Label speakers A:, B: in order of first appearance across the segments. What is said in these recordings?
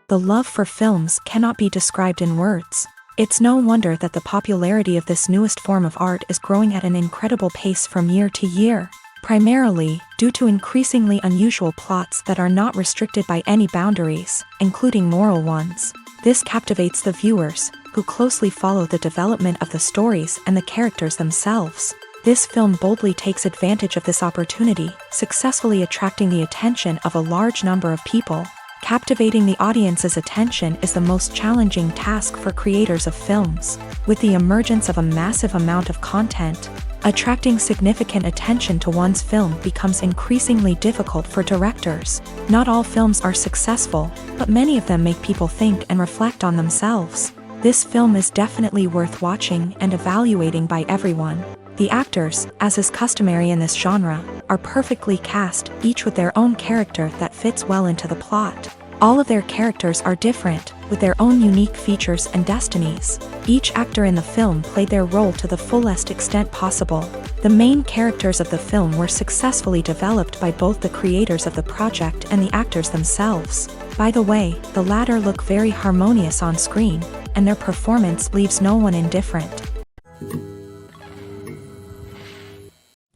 A: The love for films cannot be described in words. It's no wonder that the popularity of this newest form of art is growing at an incredible pace from year to year, primarily due to increasingly unusual plots that are not restricted by any boundaries, including moral ones. This captivates the viewers, who closely follow the development of the stories and the characters themselves. This film boldly takes advantage of this opportunity, successfully attracting the attention of a large number of people. Captivating the audience's attention is the most challenging task for creators of films. With the emergence of a massive amount of content, attracting significant attention to one's film becomes increasingly difficult for directors. Not all films are successful, but many of them make people think and reflect on themselves. This film is definitely worth watching and evaluating by everyone. The actors, as is customary in this genre, are perfectly cast, each with their own character that fits well into the plot. All of their characters are different, with their own unique features and destinies. Each actor in the film played their role to the fullest extent possible. The main characters of the film were successfully developed by both the creators of the project and the actors themselves. By the way, the latter look very harmonious on screen, and their performance leaves no one indifferent.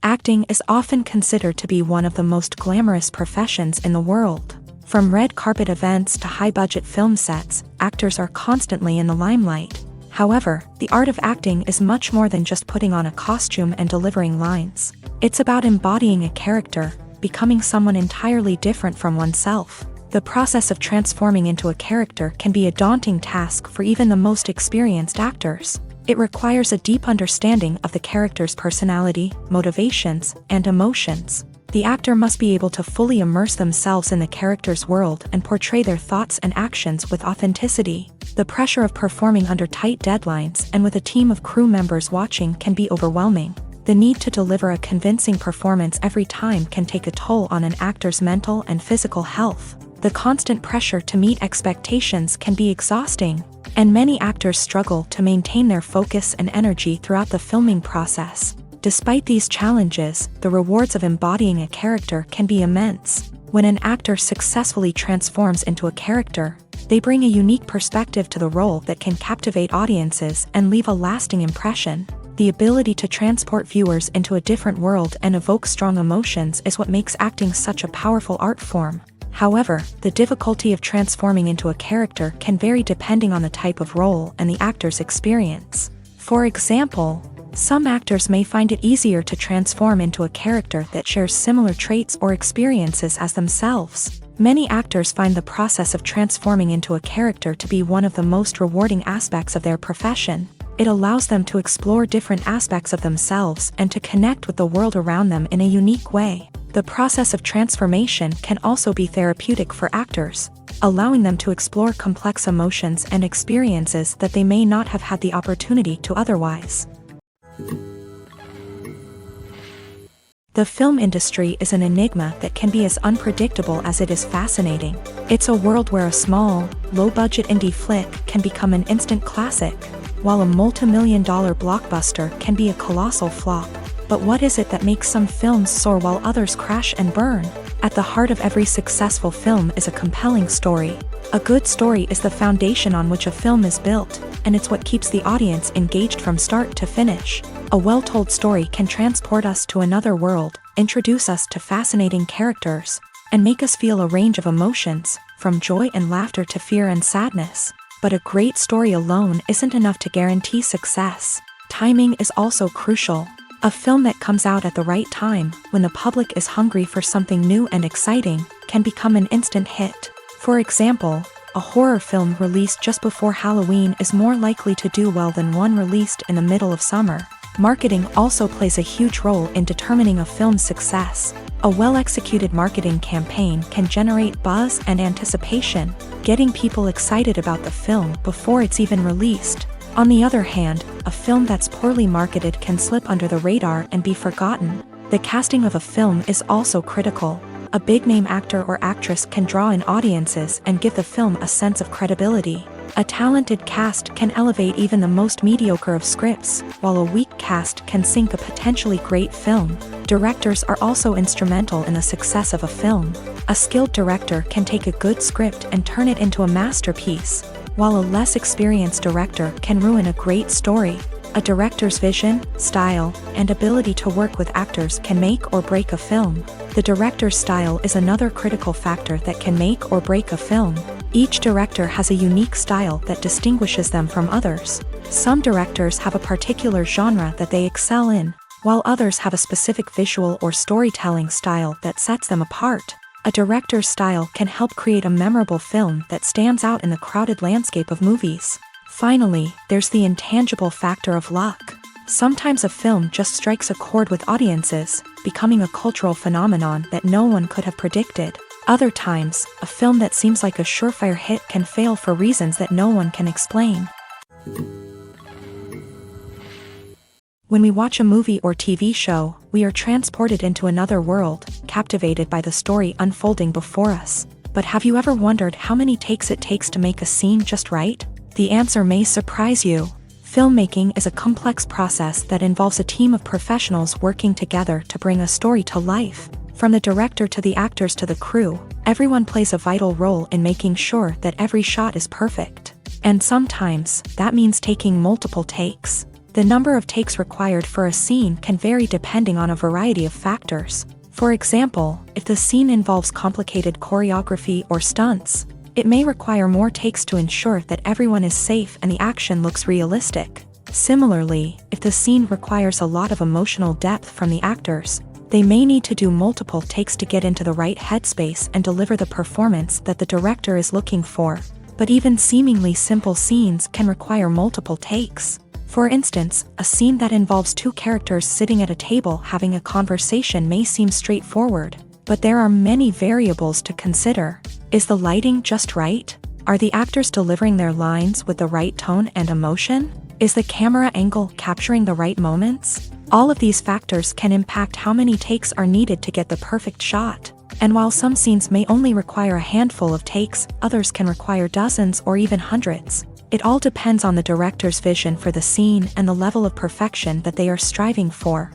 A: Acting is often considered to be one of the most glamorous professions in the world. From red carpet events to high-budget film sets, actors are constantly in the limelight. However, the art of acting is much more than just putting on a costume and delivering lines. It's about embodying a character, becoming someone entirely different from oneself. The process of transforming into a character can be a daunting task for even the most experienced actors. It requires a deep understanding of the character's personality, motivations, and emotions. The actor must be able to fully immerse themselves in the character's world and portray their thoughts and actions with authenticity. The pressure of performing under tight deadlines and with a team of crew members watching can be overwhelming. The need to deliver a convincing performance every time can take a toll on an actor's mental and physical health. The constant pressure to meet expectations can be exhausting, and many actors struggle to maintain their focus and energy throughout the filming process. Despite these challenges, the rewards of embodying a character can be immense. When an actor successfully transforms into a character, they bring a unique perspective to the role that can captivate audiences and leave a lasting impression. The ability to transport viewers into a different world and evoke strong emotions is what makes acting such a powerful art form. However, the difficulty of transforming into a character can vary depending on the type of role and the actor's experience. For example, some actors may find it easier to transform into a character that shares similar traits or experiences as themselves. Many actors find the process of transforming into a character to be one of the most rewarding aspects of their profession. It allows them to explore different aspects of themselves and to connect with the world around them in a unique way. The process of transformation can also be therapeutic for actors, allowing them to explore complex emotions and experiences that they may not have had the opportunity to otherwise. The film industry is an enigma that can be as unpredictable as it is fascinating. It's a world where a small, low-budget indie flick can become an instant classic, while a multi-million-dollar blockbuster can be a colossal flop. But what is it that makes some films soar while others crash and burn? At the heart of every successful film is a compelling story. A good story is the foundation on which a film is built, and it's what keeps the audience engaged from start to finish. A well-told story can transport us to another world, introduce us to fascinating characters, and make us feel a range of emotions, from joy and laughter to fear and sadness. But a great story alone isn't enough to guarantee success. Timing is also crucial. A film that comes out at the right time, when the public is hungry for something new and exciting, can become an instant hit. For example, a horror film released just before Halloween is more likely to do well than one released in the middle of summer. Marketing also plays a huge role in determining a film's success. A well-executed marketing campaign can generate buzz and anticipation, getting people excited about the film before it's even released. On the other hand, a film that's poorly marketed can slip under the radar and be forgotten. The casting of a film is also critical. A big-name actor or actress can draw in audiences and give the film a sense of credibility. A talented cast can elevate even the most mediocre of scripts, while a weak cast can sink a potentially great film. Directors are also instrumental in the success of a film. A skilled director can take a good script and turn it into a masterpiece, while a less experienced director can ruin a great story. A director's vision, style, and ability to work with actors can make or break a film. The director's style is another critical factor that can make or break a film. Each director has a unique style that distinguishes them from others. Some directors have a particular genre that they excel in, while others have a specific visual or storytelling style that sets them apart. A director's style can help create a memorable film that stands out in the crowded landscape of movies. Finally, there's the intangible factor of luck. Sometimes a film just strikes a chord with audiences, becoming a cultural phenomenon that no one could have predicted. Other times, a film that seems like a surefire hit can fail for reasons that no one can explain. When we watch a movie or TV show, we are transported into another world, captivated by the story unfolding before us. But have you ever wondered how many takes it takes to make a scene just right? The answer may surprise you. Filmmaking is a complex process that involves a team of professionals working together to bring a story to life. From the director to the actors to the crew, everyone plays a vital role in making sure that every shot is perfect. And sometimes, that means taking multiple takes. The number of takes required for a scene can vary depending on a variety of factors. For example, if the scene involves complicated choreography or stunts, it may require more takes to ensure that everyone is safe and the action looks realistic. Similarly, if the scene requires a lot of emotional depth from the actors, they may need to do multiple takes to get into the right headspace and deliver the performance that the director is looking for. But even seemingly simple scenes can require multiple takes. For instance, a scene that involves two characters sitting at a table having a conversation may seem straightforward, but there are many variables to consider. Is the lighting just right? Are the actors delivering their lines with the right tone and emotion? Is the camera angle capturing the right moments? All of these factors can impact how many takes are needed to get the perfect shot. And while some scenes may only require a handful of takes, others can require dozens or even hundreds. It all depends on the director's vision for the scene and the level of perfection that they are striving for.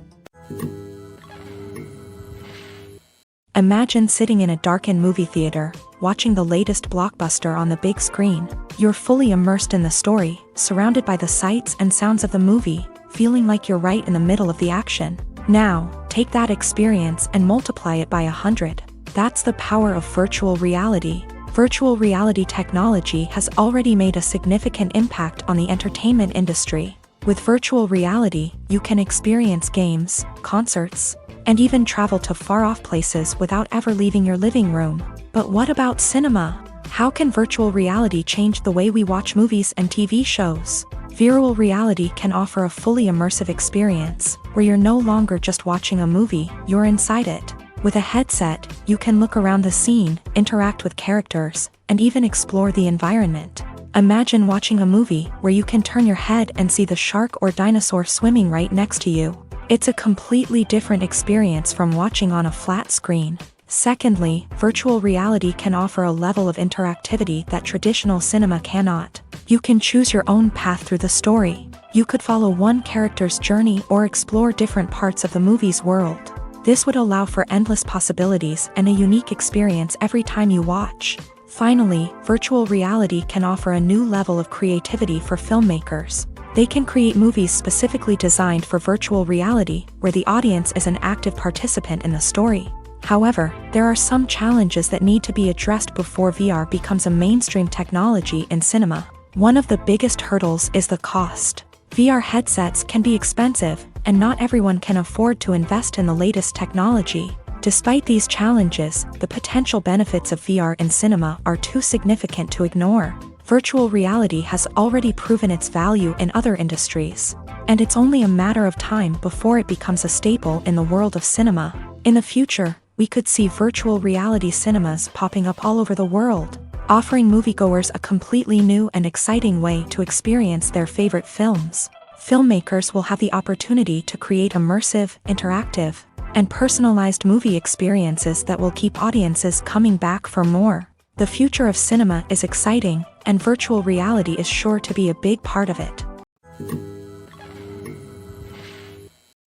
A: Imagine sitting in a darkened movie theater, watching the latest blockbuster on the big screen. You're fully immersed in the story, surrounded by the sights and sounds of the movie, feeling like you're right in the middle of the action. Now, take that experience and multiply it by 100. That's the power of virtual reality. Virtual reality technology has already made a significant impact on the entertainment industry. With virtual reality, you can experience games, concerts, and even travel to far-off places without ever leaving your living room. But what about cinema? How can virtual reality change the way we watch movies and TV shows? Virtual reality can offer a fully immersive experience, where you're no longer just watching a movie, you're inside it. With a headset, you can look around the scene, interact with characters, and even explore the environment. Imagine watching a movie where you can turn your head and see the shark or dinosaur swimming right next to you. It's a completely different experience from watching on a flat screen. Secondly, virtual reality can offer a level of interactivity that traditional cinema cannot. You can choose your own path through the story. You could follow one character's journey or explore different parts of the movie's world. This would allow for endless possibilities and a unique experience every time you watch. Finally, virtual reality can offer a new level of creativity for filmmakers. They can create movies specifically designed for virtual reality, where the audience is an active participant in the story. However, there are some challenges that need to be addressed before VR becomes a mainstream technology in cinema. One of the biggest hurdles is the cost. VR headsets can be expensive, and not everyone can afford to invest in the latest technology. Despite these challenges, the potential benefits of VR in cinema are too significant to ignore. Virtual reality has already proven its value in other industries, and it's only a matter of time before it becomes a staple in the world of cinema. In the future, we could see virtual reality cinemas popping up all over the world, offering moviegoers a completely new and exciting way to experience their favorite films. Filmmakers will have the opportunity to create immersive, interactive, and personalized movie experiences that will keep audiences coming back for more. The future of cinema is exciting, and virtual reality is sure to be a big part of it.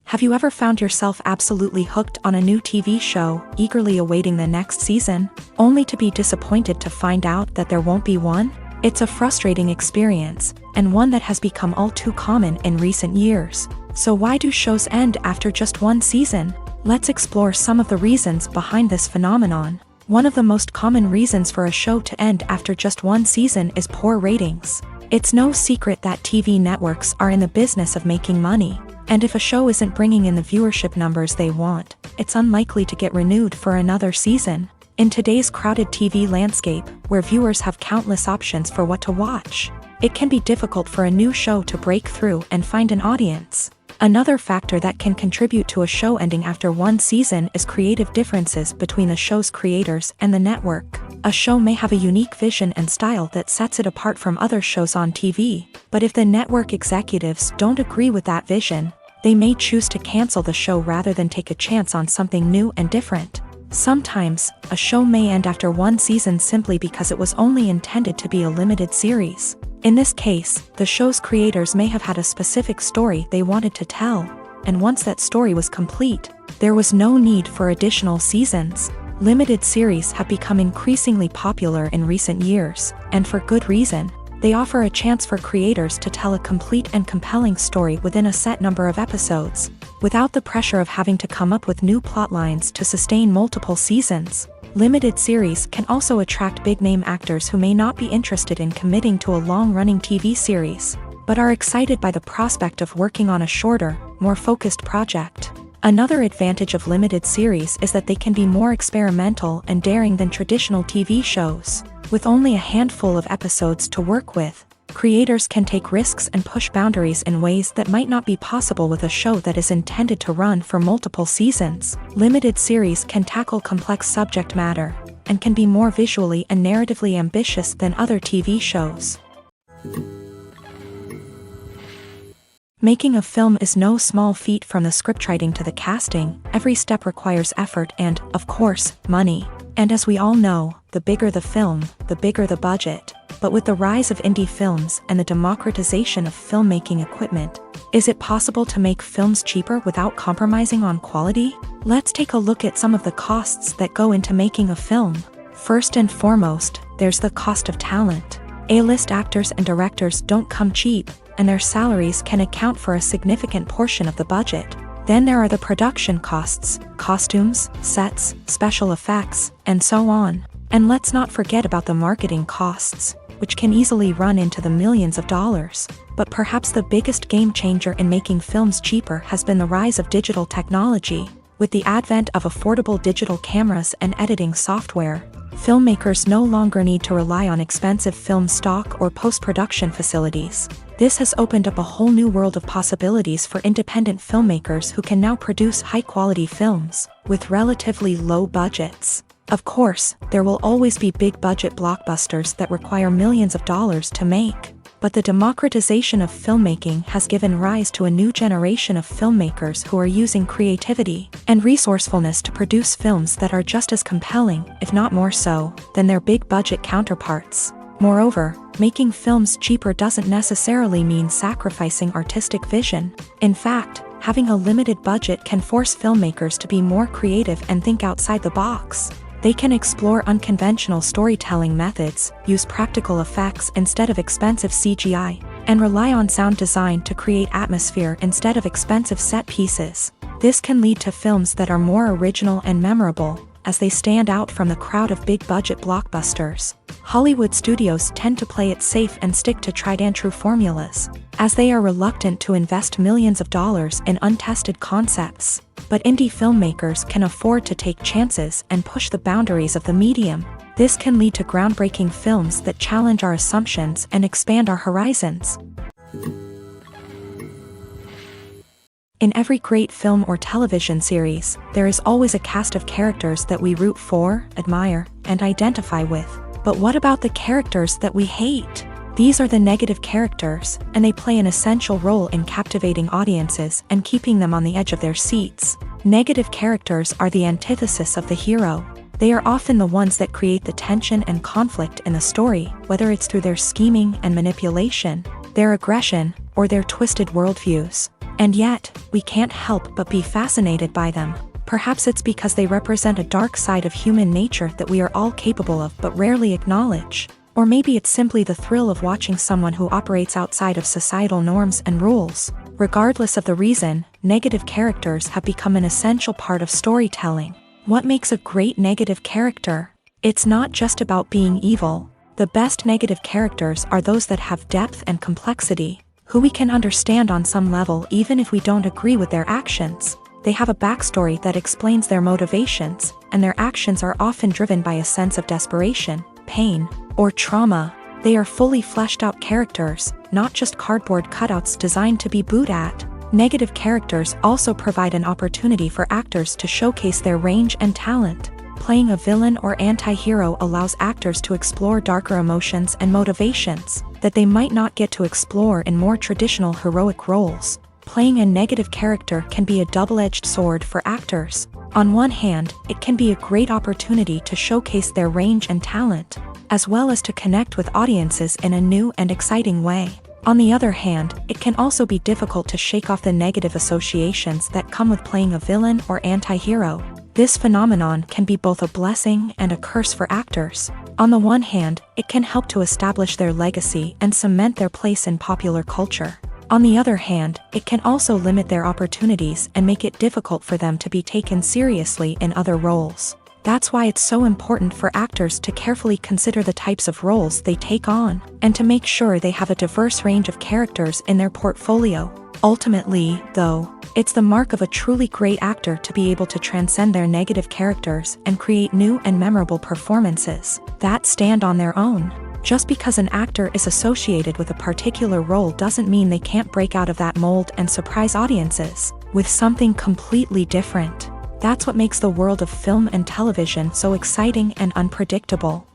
A: Have you ever found yourself absolutely hooked on a new TV show, eagerly awaiting the next season, only to be disappointed to find out that there won't be one? It's a frustrating experience, and one that has become all too common in recent years. So why do shows end after just one season? Let's explore some of the reasons behind this phenomenon. One of the most common reasons for a show to end after just one season is poor ratings. It's no secret that TV networks are in the business of making money. And if a show isn't bringing in the viewership numbers they want, it's unlikely to get renewed for another season. In today's crowded TV landscape, where viewers have countless options for what to watch, it can be difficult for a new show to break through and find an audience. Another factor that can contribute to a show ending after one season is creative differences between the show's creators and the network. A show may have a unique vision and style that sets it apart from other shows on TV, but if the network executives don't agree with that vision, they may choose to cancel the show rather than take a chance on something new and different. Sometimes, a show may end after one season simply because it was only intended to be a limited series. In this case, the show's creators may have had a specific story they wanted to tell, and once that story was complete, there was no need for additional seasons. Limited series have become increasingly popular in recent years, and for good reason. They offer a chance for creators to tell a complete and compelling story within a set number of episodes, without the pressure of having to come up with new plotlines to sustain multiple seasons. Limited series can also attract big-name actors who may not be interested in committing to a long-running TV series, but are excited by the prospect of working on a shorter, more focused project. Another advantage of limited series is that they can be more experimental and daring than traditional TV shows. With only a handful of episodes to work with, creators can take risks and push boundaries in ways that might not be possible with a show that is intended to run for multiple seasons. Limited series can tackle complex subject matter, and can be more visually and narratively ambitious than other TV shows. Making a film is no small feat. From the scriptwriting to the casting, every step requires effort and, of course, money. And as we all know, the bigger the film, the bigger the budget. But with the rise of indie films and the democratization of filmmaking equipment, is it possible to make films cheaper without compromising on quality? Let's take a look at some of the costs that go into making a film. First and foremost, there's the cost of talent. A-list actors and directors don't come cheap, and their salaries can account for a significant portion of the budget. Then there are the production costs, costumes, sets, special effects, and so on. And let's not forget about the marketing costs, which can easily run into the millions of dollars. But perhaps the biggest game changer in making films cheaper has been the rise of digital technology. With the advent of affordable digital cameras and editing software, filmmakers no longer need to rely on expensive film stock or post-production facilities. This has opened up a whole new world of possibilities for independent filmmakers who can now produce high-quality films with relatively low budgets. Of course, there will always be big-budget blockbusters that require millions of dollars to make. But the democratization of filmmaking has given rise to a new generation of filmmakers who are using creativity and resourcefulness to produce films that are just as compelling, if not more so, than their big-budget counterparts. Moreover, making films cheaper doesn't necessarily mean sacrificing artistic vision. In fact, having a limited budget can force filmmakers to be more creative and think outside the box. They can explore unconventional storytelling methods, use practical effects instead of expensive CGI, and rely on sound design to create atmosphere instead of expensive set pieces. This can lead to films that are more original and memorable, as they stand out from the crowd of big-budget blockbusters. Hollywood studios tend to play it safe and stick to tried-and-true formulas, as they are reluctant to invest millions of dollars in untested concepts. But indie filmmakers can afford to take chances and push the boundaries of the medium. This can lead to groundbreaking films that challenge our assumptions and expand our horizons. In every great film or television series, there is always a cast of characters that we root for, admire, and identify with. But what about the characters that we hate? These are the negative characters, and they play an essential role in captivating audiences and keeping them on the edge of their seats. Negative characters are the antithesis of the hero. They are often the ones that create the tension and conflict in the story, whether it's through their scheming and manipulation, their aggression, or their twisted worldviews. And yet, we can't help but be fascinated by them. Perhaps it's because they represent a dark side of human nature that we are all capable of but rarely acknowledge. Or maybe it's simply the thrill of watching someone who operates outside of societal norms and rules. Regardless of the reason, negative characters have become an essential part of storytelling. What makes a great negative character? It's not just about being evil. The best negative characters are those that have depth and complexity, who we can understand on some level even if we don't agree with their actions. They have a backstory that explains their motivations, and their actions are often driven by a sense of desperation, pain, or trauma. They are fully fleshed out characters, not just cardboard cutouts designed to be booed at. Negative characters also provide an opportunity for actors to showcase their range and talent. Playing a villain or anti-hero allows actors to explore darker emotions and motivations that they might not get to explore in more traditional heroic roles. Playing a negative character can be a double-edged sword for actors. On one hand, it can be a great opportunity to showcase their range and talent, as well as to connect with audiences in a new and exciting way. On the other hand, it can also be difficult to shake off the negative associations that come with playing a villain or anti-hero. This phenomenon can be both a blessing and a curse for actors. On the one hand, it can help to establish their legacy and cement their place in popular culture. On the other hand, it can also limit their opportunities and make it difficult for them to be taken seriously in other roles. That's why it's so important for actors to carefully consider the types of roles they take on, and to make sure they have a diverse range of characters in their portfolio. Ultimately, though, it's the mark of a truly great actor to be able to transcend their negative characters and create new and memorable performances that stand on their own. Just because an actor is associated with a particular role doesn't mean they can't break out of that mold and surprise audiences with something completely different. That's what makes the world of film and television so exciting and unpredictable.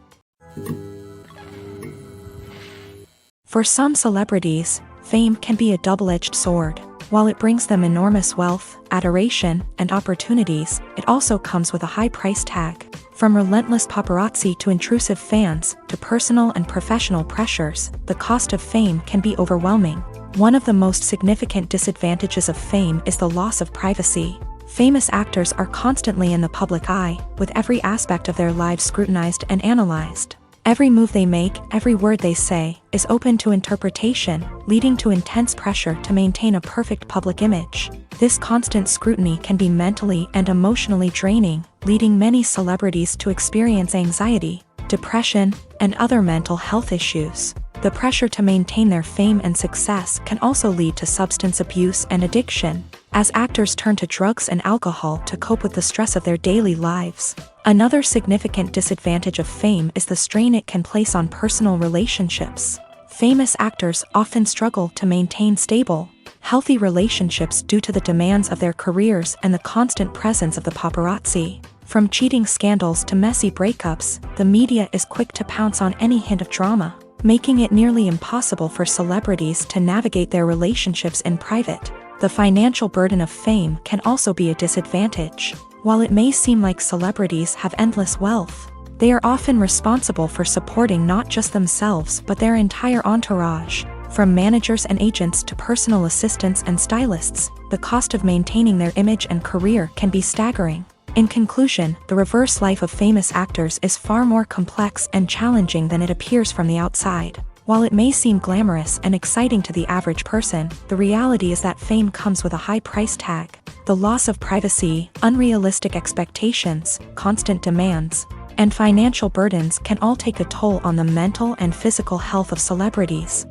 A: For some celebrities, fame can be a double-edged sword. While it brings them enormous wealth, adoration, and opportunities, it also comes with a high price tag. From relentless paparazzi to intrusive fans, to personal and professional pressures, the cost of fame can be overwhelming. One of the most significant disadvantages of fame is the loss of privacy. Famous actors are constantly in the public eye, with every aspect of their lives scrutinized and analyzed. Every move they make, every word they say, is open to interpretation, leading to intense pressure to maintain a perfect public image. This constant scrutiny can be mentally and emotionally draining, leading many celebrities to experience anxiety, depression, and other mental health issues. The pressure to maintain their fame and success can also lead to substance abuse and addiction, as actors turn to drugs and alcohol to cope with the stress of their daily lives. Another significant disadvantage of fame is the strain it can place on personal relationships. Famous actors often struggle to maintain stable, healthy relationships due to the demands of their careers and the constant presence of the paparazzi. From cheating scandals to messy breakups, the media is quick to pounce on any hint of drama, making it nearly impossible for celebrities to navigate their relationships in private. The financial burden of fame can also be a disadvantage. While it may seem like celebrities have endless wealth, they are often responsible for supporting not just themselves but their entire entourage. From managers and agents to personal assistants and stylists, the cost of maintaining their image and career can be staggering. In conclusion, the reverse life of famous actors is far more complex and challenging than it appears from the outside. While it may seem glamorous and exciting to the average person, the reality is that fame comes with a high price tag. The loss of privacy, unrealistic expectations, constant demands, and financial burdens can all take a toll on the mental and physical health of celebrities.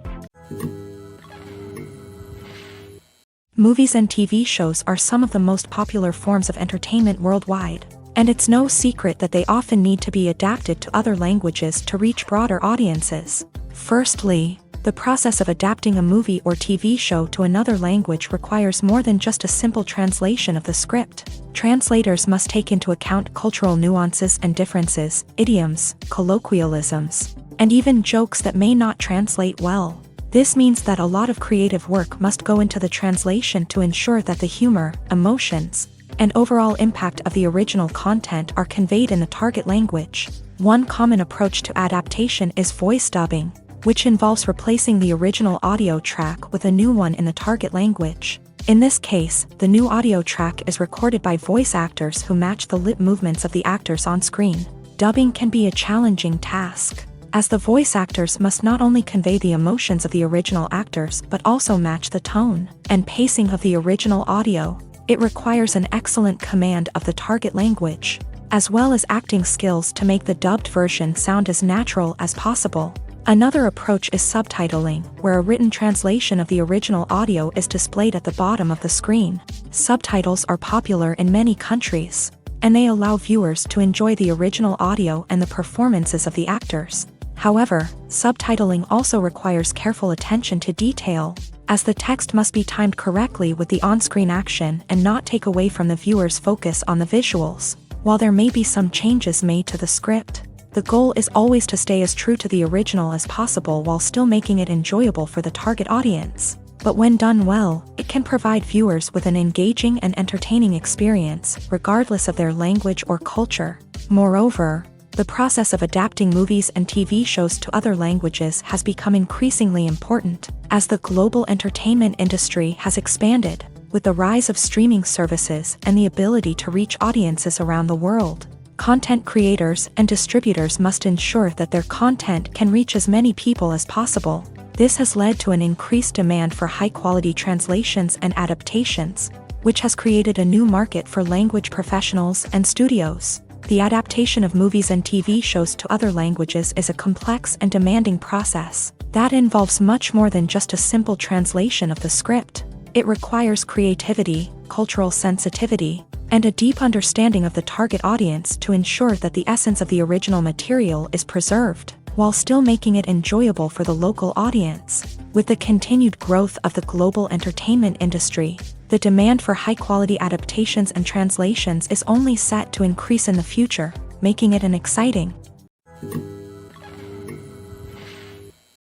A: Movies and TV shows are some of the most popular forms of entertainment worldwide, and it's no secret that they often need to be adapted to other languages to reach broader audiences. Firstly, the process of adapting a movie or TV show to another language requires more than just a simple translation of the script. Translators must take into account cultural nuances and differences, idioms, colloquialisms, and even jokes that may not translate well. This means that a lot of creative work must go into the translation to ensure that the humor, emotions, and overall impact of the original content are conveyed in the target language. One common approach to adaptation is voice dubbing, which involves replacing the original audio track with a new one in the target language. In this case, the new audio track is recorded by voice actors who match the lip movements of the actors on screen. Dubbing can be a challenging task, as the voice actors must not only convey the emotions of the original actors but also match the tone and pacing of the original audio. It requires an excellent command of the target language, as well as acting skills to make the dubbed version sound as natural as possible. Another approach is subtitling, where a written translation of the original audio is displayed at the bottom of the screen. Subtitles are popular in many countries, and they allow viewers to enjoy the original audio and the performances of the actors. However, subtitling also requires careful attention to detail, as the text must be timed correctly with the on-screen action and not take away from the viewer's focus on the visuals. While there may be some changes made to the script, the goal is always to stay as true to the original as possible while still making it enjoyable for the target audience. But when done well, it can provide viewers with an engaging and entertaining experience, regardless of their language or culture. Moreover, the process of adapting movies and TV shows to other languages has become increasingly important, as the global entertainment industry has expanded, with the rise of streaming services and the ability to reach audiences around the world. Content creators and distributors must ensure that their content can reach as many people as possible. This has led to an increased demand for high-quality translations and adaptations, which has created a new market for language professionals and studios. The adaptation of movies and TV shows to other languages is a complex and demanding process that involves much more than just a simple translation of the script. It requires creativity, cultural sensitivity, and a deep understanding of the target audience to ensure that the essence of the original material is preserved, while still making it enjoyable for the local audience. With the continued growth of the global entertainment industry, the demand for high-quality adaptations and translations is only set to increase in the future, making it an exciting.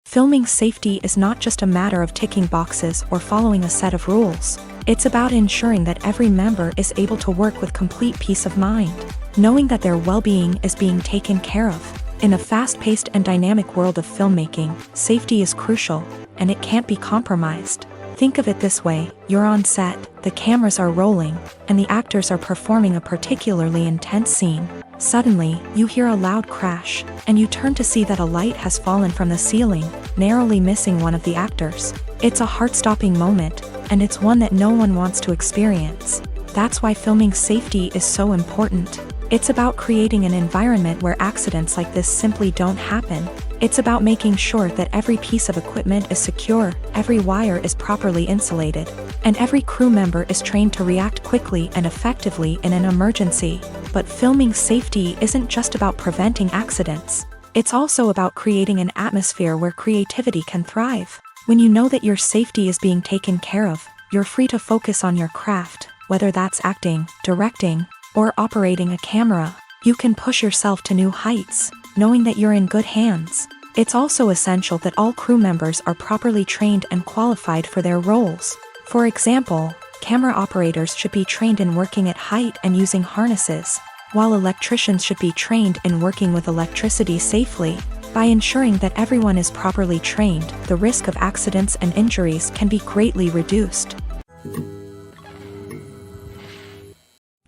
A: Filming safety is not just a matter of ticking boxes or following a set of rules. It's about ensuring that every member is able to work with complete peace of mind, knowing that their well-being is being taken care of. In a fast-paced and dynamic world of filmmaking, safety is crucial, and it can't be compromised. Think of it this way: you're on set, the cameras are rolling, and the actors are performing a particularly intense scene. Suddenly, you hear a loud crash, and you turn to see that a light has fallen from the ceiling, narrowly missing one of the actors. It's a heart-stopping moment, and it's one that no one wants to experience. That's why filming safety is so important. It's about creating an environment where accidents like this simply don't happen. It's about making sure that every piece of equipment is secure, every wire is properly insulated, and every crew member is trained to react quickly and effectively in an emergency. But filming safety isn't just about preventing accidents. It's also about creating an atmosphere where creativity can thrive. When you know that your safety is being taken care of, you're free to focus on your craft, whether that's acting, directing, or operating a camera. You can push yourself to new heights, knowing that you're in good hands. It's also essential that all crew members are properly trained and qualified for their roles. For example, camera operators should be trained in working at height and using harnesses, while electricians should be trained in working with electricity safely. By ensuring that everyone is properly trained, the risk of accidents and injuries can be greatly reduced.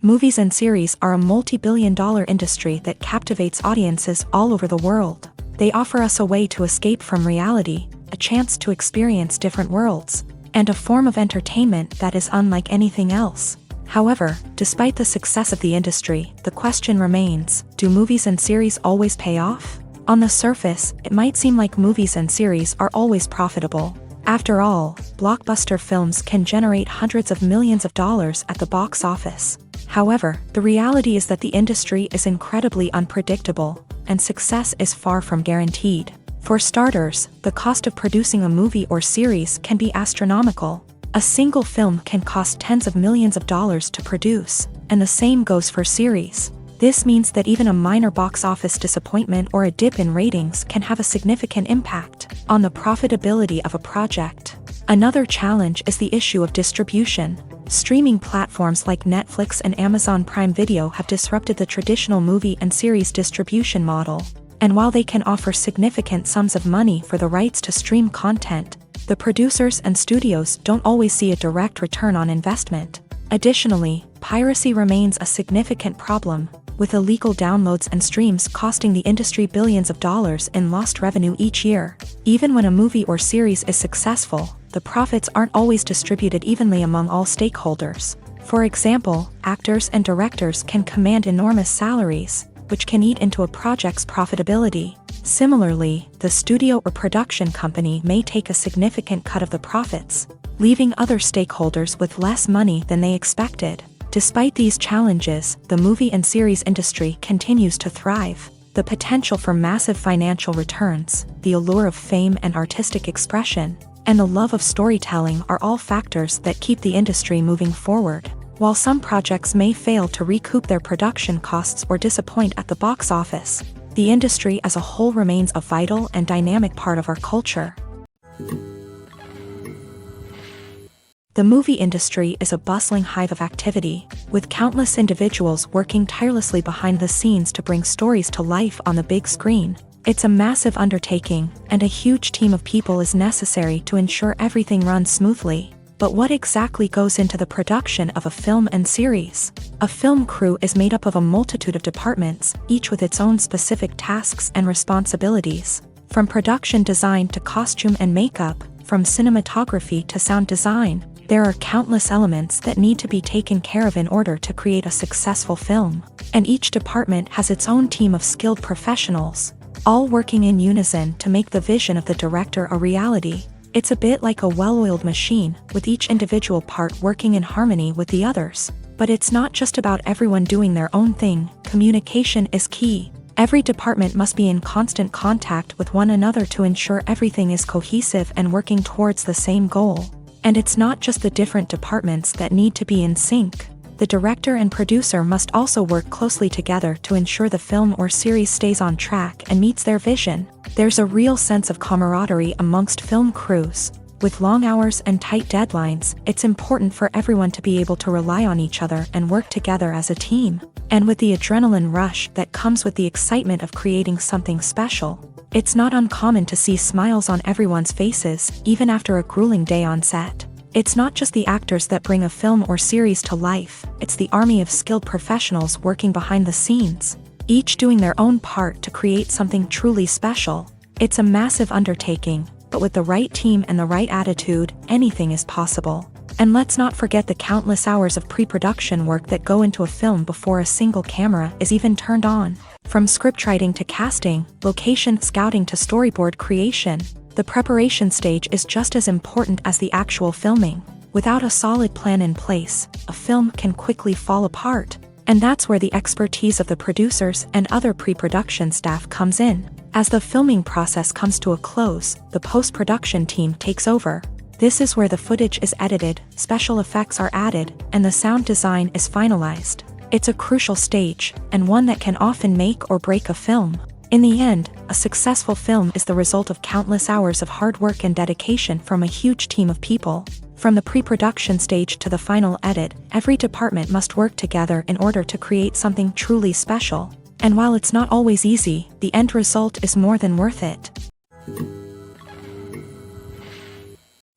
A: Movies and series are a multi-billion-dollar industry that captivates audiences all over the world. They offer us a way to escape from reality, a chance to experience different worlds, and a form of entertainment that is unlike anything else. However, despite the success of the industry, the question remains: do movies and series always pay off? On the surface, it might seem like movies and series are always profitable. After all, blockbuster films can generate hundreds of millions of dollars at the box office. However, the reality is that the industry is incredibly unpredictable, and success is far from guaranteed. For starters, the cost of producing a movie or series can be astronomical. A single film can cost tens of millions of dollars to produce, and the same goes for series. This means that even a minor box office disappointment or a dip in ratings can have a significant impact on the profitability of a project. Another challenge is the issue of distribution. Streaming platforms like Netflix and Amazon Prime Video have disrupted the traditional movie and series distribution model. And while they can offer significant sums of money for the rights to stream content, the producers and studios don't always see a direct return on investment. Additionally, piracy remains a significant problem, with illegal downloads and streams costing the industry billions of dollars in lost revenue each year. Even when a movie or series is successful, the profits aren't always distributed evenly among all stakeholders. For example, actors and directors can command enormous salaries, which can eat into a project's profitability. Similarly, the studio or production company may take a significant cut of the profits, leaving other stakeholders with less money than they expected. Despite these challenges, the movie and series industry continues to thrive. The potential for massive financial returns, the allure of fame and artistic expression, and the love of storytelling are all factors that keep the industry moving forward. While some projects may fail to recoup their production costs or disappoint at the box office, the industry as a whole remains a vital and dynamic part of our culture. The movie industry is a bustling hive of activity, with countless individuals working tirelessly behind the scenes to bring stories to life on the big screen. It's a massive undertaking, and a huge team of people is necessary to ensure everything runs smoothly. But what exactly goes into the production of a film and series? A film crew is made up of a multitude of departments, each with its own specific tasks and responsibilities. From production design to costume and makeup, from cinematography to sound design, there are countless elements that need to be taken care of in order to create a successful film. And each department has its own team of skilled professionals, all working in unison to make the vision of the director a reality. It's a bit like a well-oiled machine, with each individual part working in harmony with the others. But it's not just about everyone doing their own thing. Communication is key. Every department must be in constant contact with one another to ensure everything is cohesive and working towards the same goal. And it's not just the different departments that need to be in sync. The director and producer must also work closely together to ensure the film or series stays on track and meets their vision. There's a real sense of camaraderie amongst film crews. With long hours and tight deadlines, it's important for everyone to be able to rely on each other and work together as a team. And with the adrenaline rush that comes with the excitement of creating something special, it's not uncommon to see smiles on everyone's faces, even after a grueling day on set. It's not just the actors that bring a film or series to life, it's the army of skilled professionals working behind the scenes, each doing their own part to create something truly special. It's a massive undertaking, but with the right team and the right attitude, anything is possible. And let's not forget the countless hours of pre-production work that go into a film before a single camera is even turned on. From scriptwriting to casting, location scouting to storyboard creation, the preparation stage is just as important as the actual filming. Without a solid plan in place, a film can quickly fall apart. And that's where the expertise of the producers and other pre-production staff comes in. As the filming process comes to a close, the post-production team takes over. This is where the footage is edited, special effects are added, and the sound design is finalized. It's a crucial stage, and one that can often make or break a film. In the end, a successful film is the result of countless hours of hard work and dedication from a huge team of people. From the pre-production stage to the final edit, every department must work together in order to create something truly special. And while it's not always easy, the end result is more than worth it.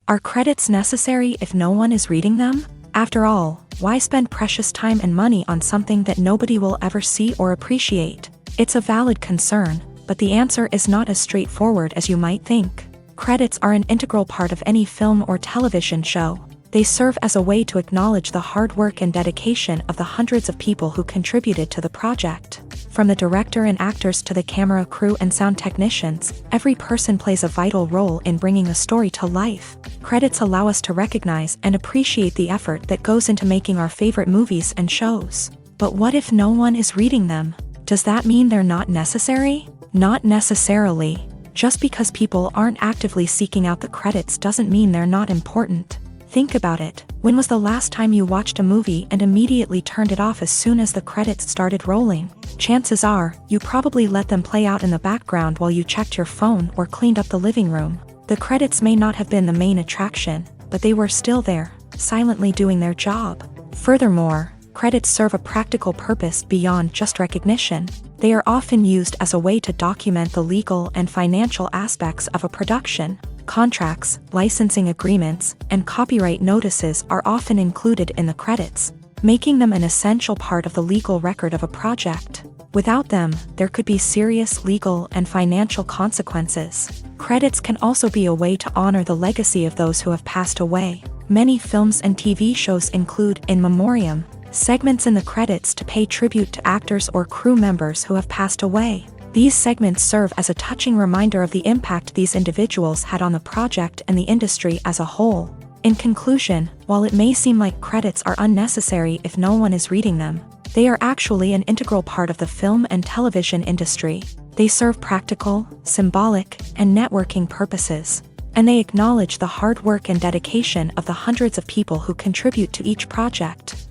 A: Are credits necessary if no one is reading them? After all, why spend precious time and money on something that nobody will ever see or appreciate? It's a valid concern, but the answer is not as straightforward as you might think. Credits are an integral part of any film or television show. They serve as a way to acknowledge the hard work and dedication of the hundreds of people who contributed to the project. From the director and actors to the camera crew and sound technicians, every person plays a vital role in bringing a story to life. Credits allow us to recognize and appreciate the effort that goes into making our favorite movies and shows. But what if no one is reading them? Does that mean they're not necessary? Not necessarily. Just because people aren't actively seeking out the credits doesn't mean they're not important. Think about it. When was the last time you watched a movie and immediately turned it off as soon as the credits started rolling? Chances are, you probably let them play out in the background while you checked your phone or cleaned up the living room. The credits may not have been the main attraction, but they were still there, silently doing their job. Furthermore, credits serve a practical purpose beyond just recognition. They are often used as a way to document the legal and financial aspects of a production. Contracts, licensing agreements, and copyright notices are often included in the credits, making them an essential part of the legal record of a project. Without them, there could be serious legal and financial consequences. Credits can also be a way to honor the legacy of those who have passed away. Many films and TV shows include in memoriam segments in the credits to pay tribute to actors or crew members who have passed away. These segments serve as a touching reminder of the impact these individuals had on the project and the industry as a whole. In conclusion, while it may seem like credits are unnecessary if no one is reading them, they are actually an integral part of the film and television industry. They serve practical, symbolic, and networking purposes, and they acknowledge the hard work and dedication of the hundreds of people who contribute to each project.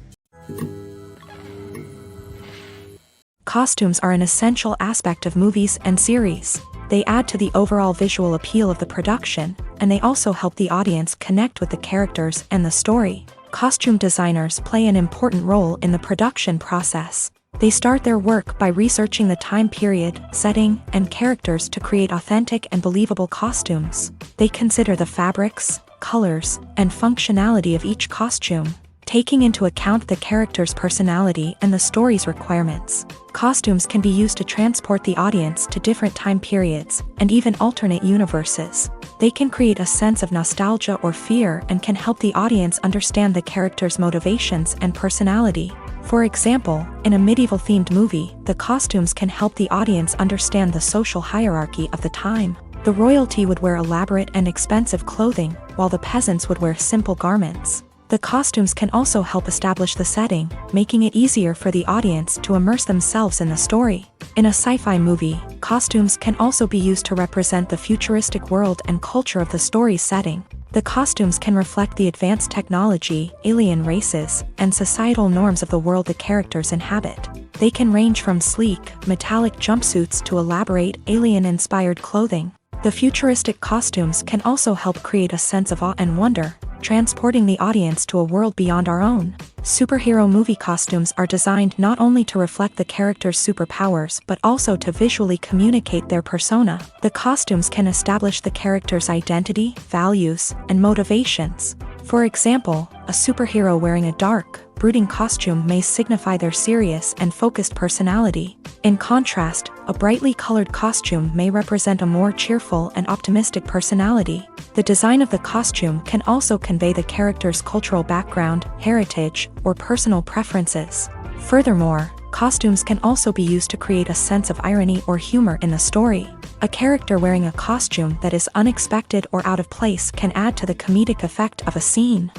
A: Costumes are an essential aspect of movies and series. They add to the overall visual appeal of the production, and they also help the audience connect with the characters and the story. Costume designers play an important role in the production process. They start their work by researching the time period, setting, and characters to create authentic and believable costumes. They consider the fabrics, colors, and functionality of each costume, taking into account the character's personality and the story's requirements. Costumes can be used to transport the audience to different time periods and even alternate universes. They can create a sense of nostalgia or fear and can help the audience understand the character's motivations and personality. For example, in a medieval-themed movie, the costumes can help the audience understand the social hierarchy of the time. The royalty would wear elaborate and expensive clothing, while the peasants would wear simple garments. The costumes can also help establish the setting, making it easier for the audience to immerse themselves in the story. In a sci-fi movie, costumes can also be used to represent the futuristic world and culture of the story's setting. The costumes can reflect the advanced technology, alien races, and societal norms of the world the characters inhabit. They can range from sleek, metallic jumpsuits to elaborate, alien-inspired clothing. The futuristic costumes can also help create a sense of awe and wonder, transporting the audience to a world beyond our own. Superhero movie costumes are designed not only to reflect the character's superpowers but also to visually communicate their persona. The costumes can establish the character's identity, values, and motivations. For example, a superhero wearing a dark, brooding costume may signify their serious and focused personality. In contrast, a brightly colored costume may represent a more cheerful and optimistic personality. The design of the costume can also convey the character's cultural background, heritage, or personal preferences. Furthermore, costumes can also be used to create a sense of irony or humor in the story. A character wearing a costume that is unexpected or out of place can add to the comedic effect of a scene.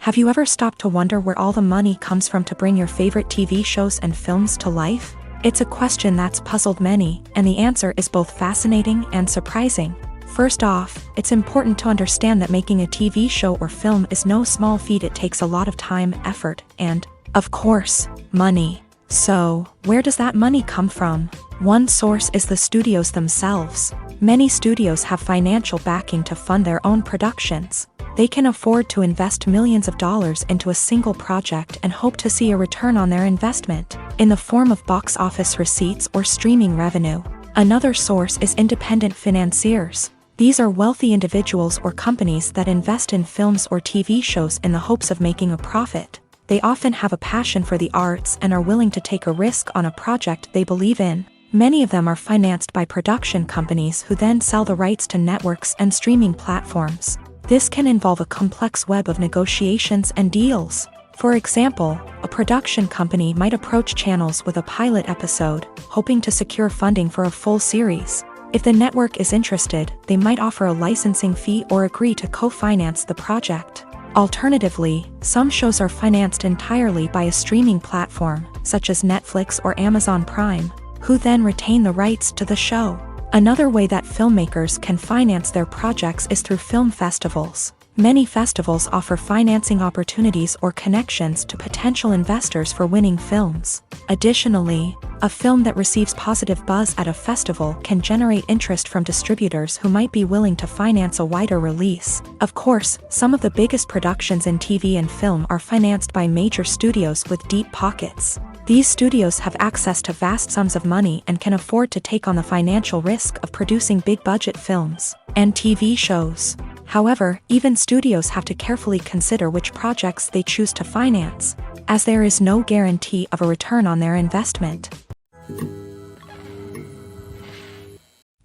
A: Have you ever stopped to wonder where all the money comes from to bring your favorite TV shows and films to life? It's a question that's puzzled many, and the answer is both fascinating and surprising. First off, it's important to understand that making a TV show or film is no small feat. It takes a lot of time, effort, and, of course, money. So, where does that money come from? One source is the studios themselves. Many studios have financial backing to fund their own productions. They can afford to invest millions of dollars into a single project and hope to see a return on their investment, in the form of box office receipts or streaming revenue. Another source is independent financiers. These are wealthy individuals or companies that invest in films or TV shows in the hopes of making a profit. They often have a passion for the arts and are willing to take a risk on a project they believe in. Many of them are financed by production companies who then sell the rights to networks and streaming platforms. This can involve a complex web of negotiations and deals. For example, a production company might approach channels with a pilot episode, hoping to secure funding for a full series. If the network is interested, they might offer a licensing fee or agree to co-finance the project. Alternatively, some shows are financed entirely by a streaming platform, such as Netflix or Amazon Prime, who then retain the rights to the show. Another way that filmmakers can finance their projects is through film festivals. Many festivals offer financing opportunities or connections to potential investors for winning films. Additionally, a film that receives positive buzz at a festival can generate interest from distributors who might be willing to finance a wider release. Of course, some of the biggest productions in TV and film are financed by major studios with deep pockets. These studios have access to vast sums of money and can afford to take on the financial risk of producing big-budget films and TV shows. However, even studios have to carefully consider which projects they choose to finance, as there is no guarantee of a return on their investment.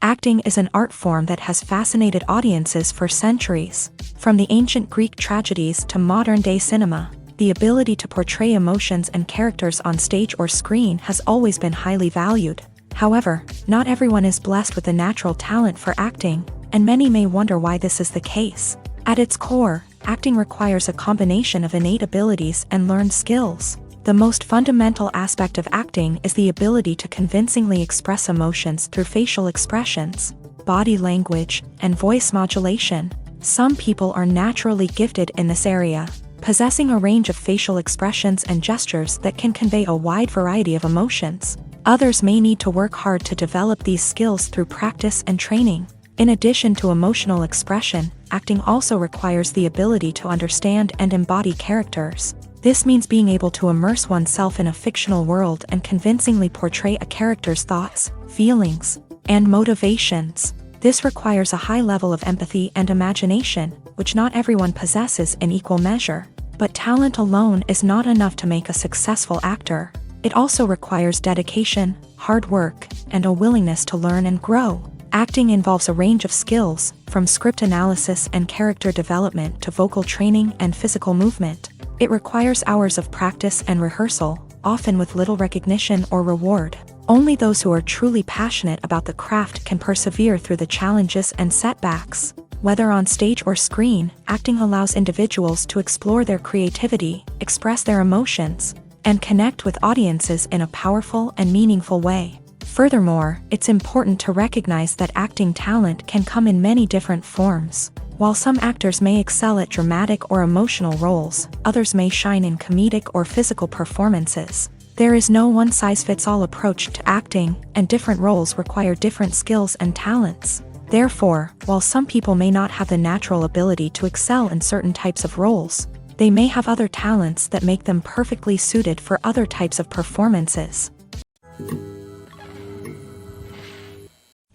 A: Acting is an art form that has fascinated audiences for centuries. From the ancient Greek tragedies to modern-day cinema, the ability to portray emotions and characters on stage or screen has always been highly valued. However, not everyone is blessed with a natural talent for acting, and many may wonder why this is the case. At its core, acting requires a combination of innate abilities and learned skills. The most fundamental aspect of acting is the ability to convincingly express emotions through facial expressions, body language, and voice modulation. Some people are naturally gifted in this area, possessing a range of facial expressions and gestures that can convey a wide variety of emotions. Others may need to work hard to develop these skills through practice and training. In addition to emotional expression, acting also requires the ability to understand and embody characters. This means being able to immerse oneself in a fictional world and convincingly portray a character's thoughts, feelings, and motivations. This requires a high level of empathy and imagination, which not everyone possesses in equal measure. But talent alone is not enough to make a successful actor. It also requires dedication, hard work, and a willingness to learn and grow. Acting involves a range of skills, from script analysis and character development to vocal training and physical movement. It requires hours of practice and rehearsal, often with little recognition or reward. Only those who are truly passionate about the craft can persevere through the challenges and setbacks. Whether on stage or screen, acting allows individuals to explore their creativity, express their emotions, and connect with audiences in a powerful and meaningful way. Furthermore, it's important to recognize that acting talent can come in many different forms. While some actors may excel at dramatic or emotional roles, others may shine in comedic or physical performances. There is no one-size-fits-all approach to acting, and different roles require different skills and talents. Therefore, while some people may not have the natural ability to excel in certain types of roles, they may have other talents that make them perfectly suited for other types of performances.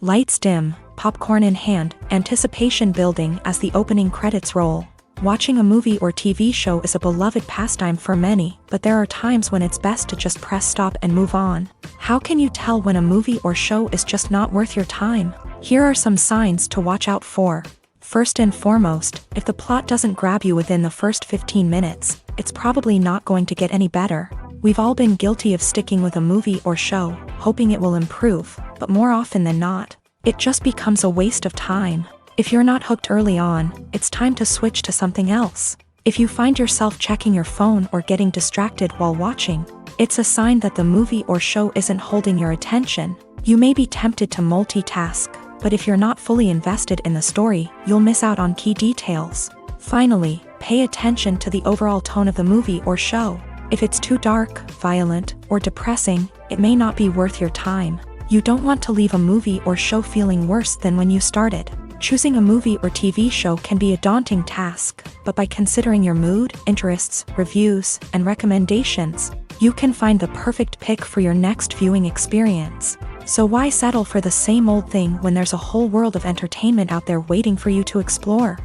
A: Lights dim, popcorn in hand, anticipation building as the opening credits roll. Watching a movie or TV show is a beloved pastime for many, but there are times when it's best to just press stop and move on. How can you tell when a movie or show is just not worth your time? Here are some signs to watch out for. First and foremost, if the plot doesn't grab you within the first 15 minutes, it's probably not going to get any better. We've all been guilty of sticking with a movie or show, hoping it will improve, but more often than not, it just becomes a waste of time. If you're not hooked early on, it's time to switch to something else. If you find yourself checking your phone or getting distracted while watching, it's a sign that the movie or show isn't holding your attention. You may be tempted to multitask, but if you're not fully invested in the story, you'll miss out on key details. Finally, pay attention to the overall tone of the movie or show. If it's too dark, violent, or depressing, it may not be worth your time. You don't want to leave a movie or show feeling worse than when you started. Choosing a movie or TV show can be a daunting task, but by considering your mood, interests, reviews, and recommendations, you can find the perfect pick for your next viewing experience. So why settle for the same old thing when there's a whole world of entertainment out there waiting for you to explore?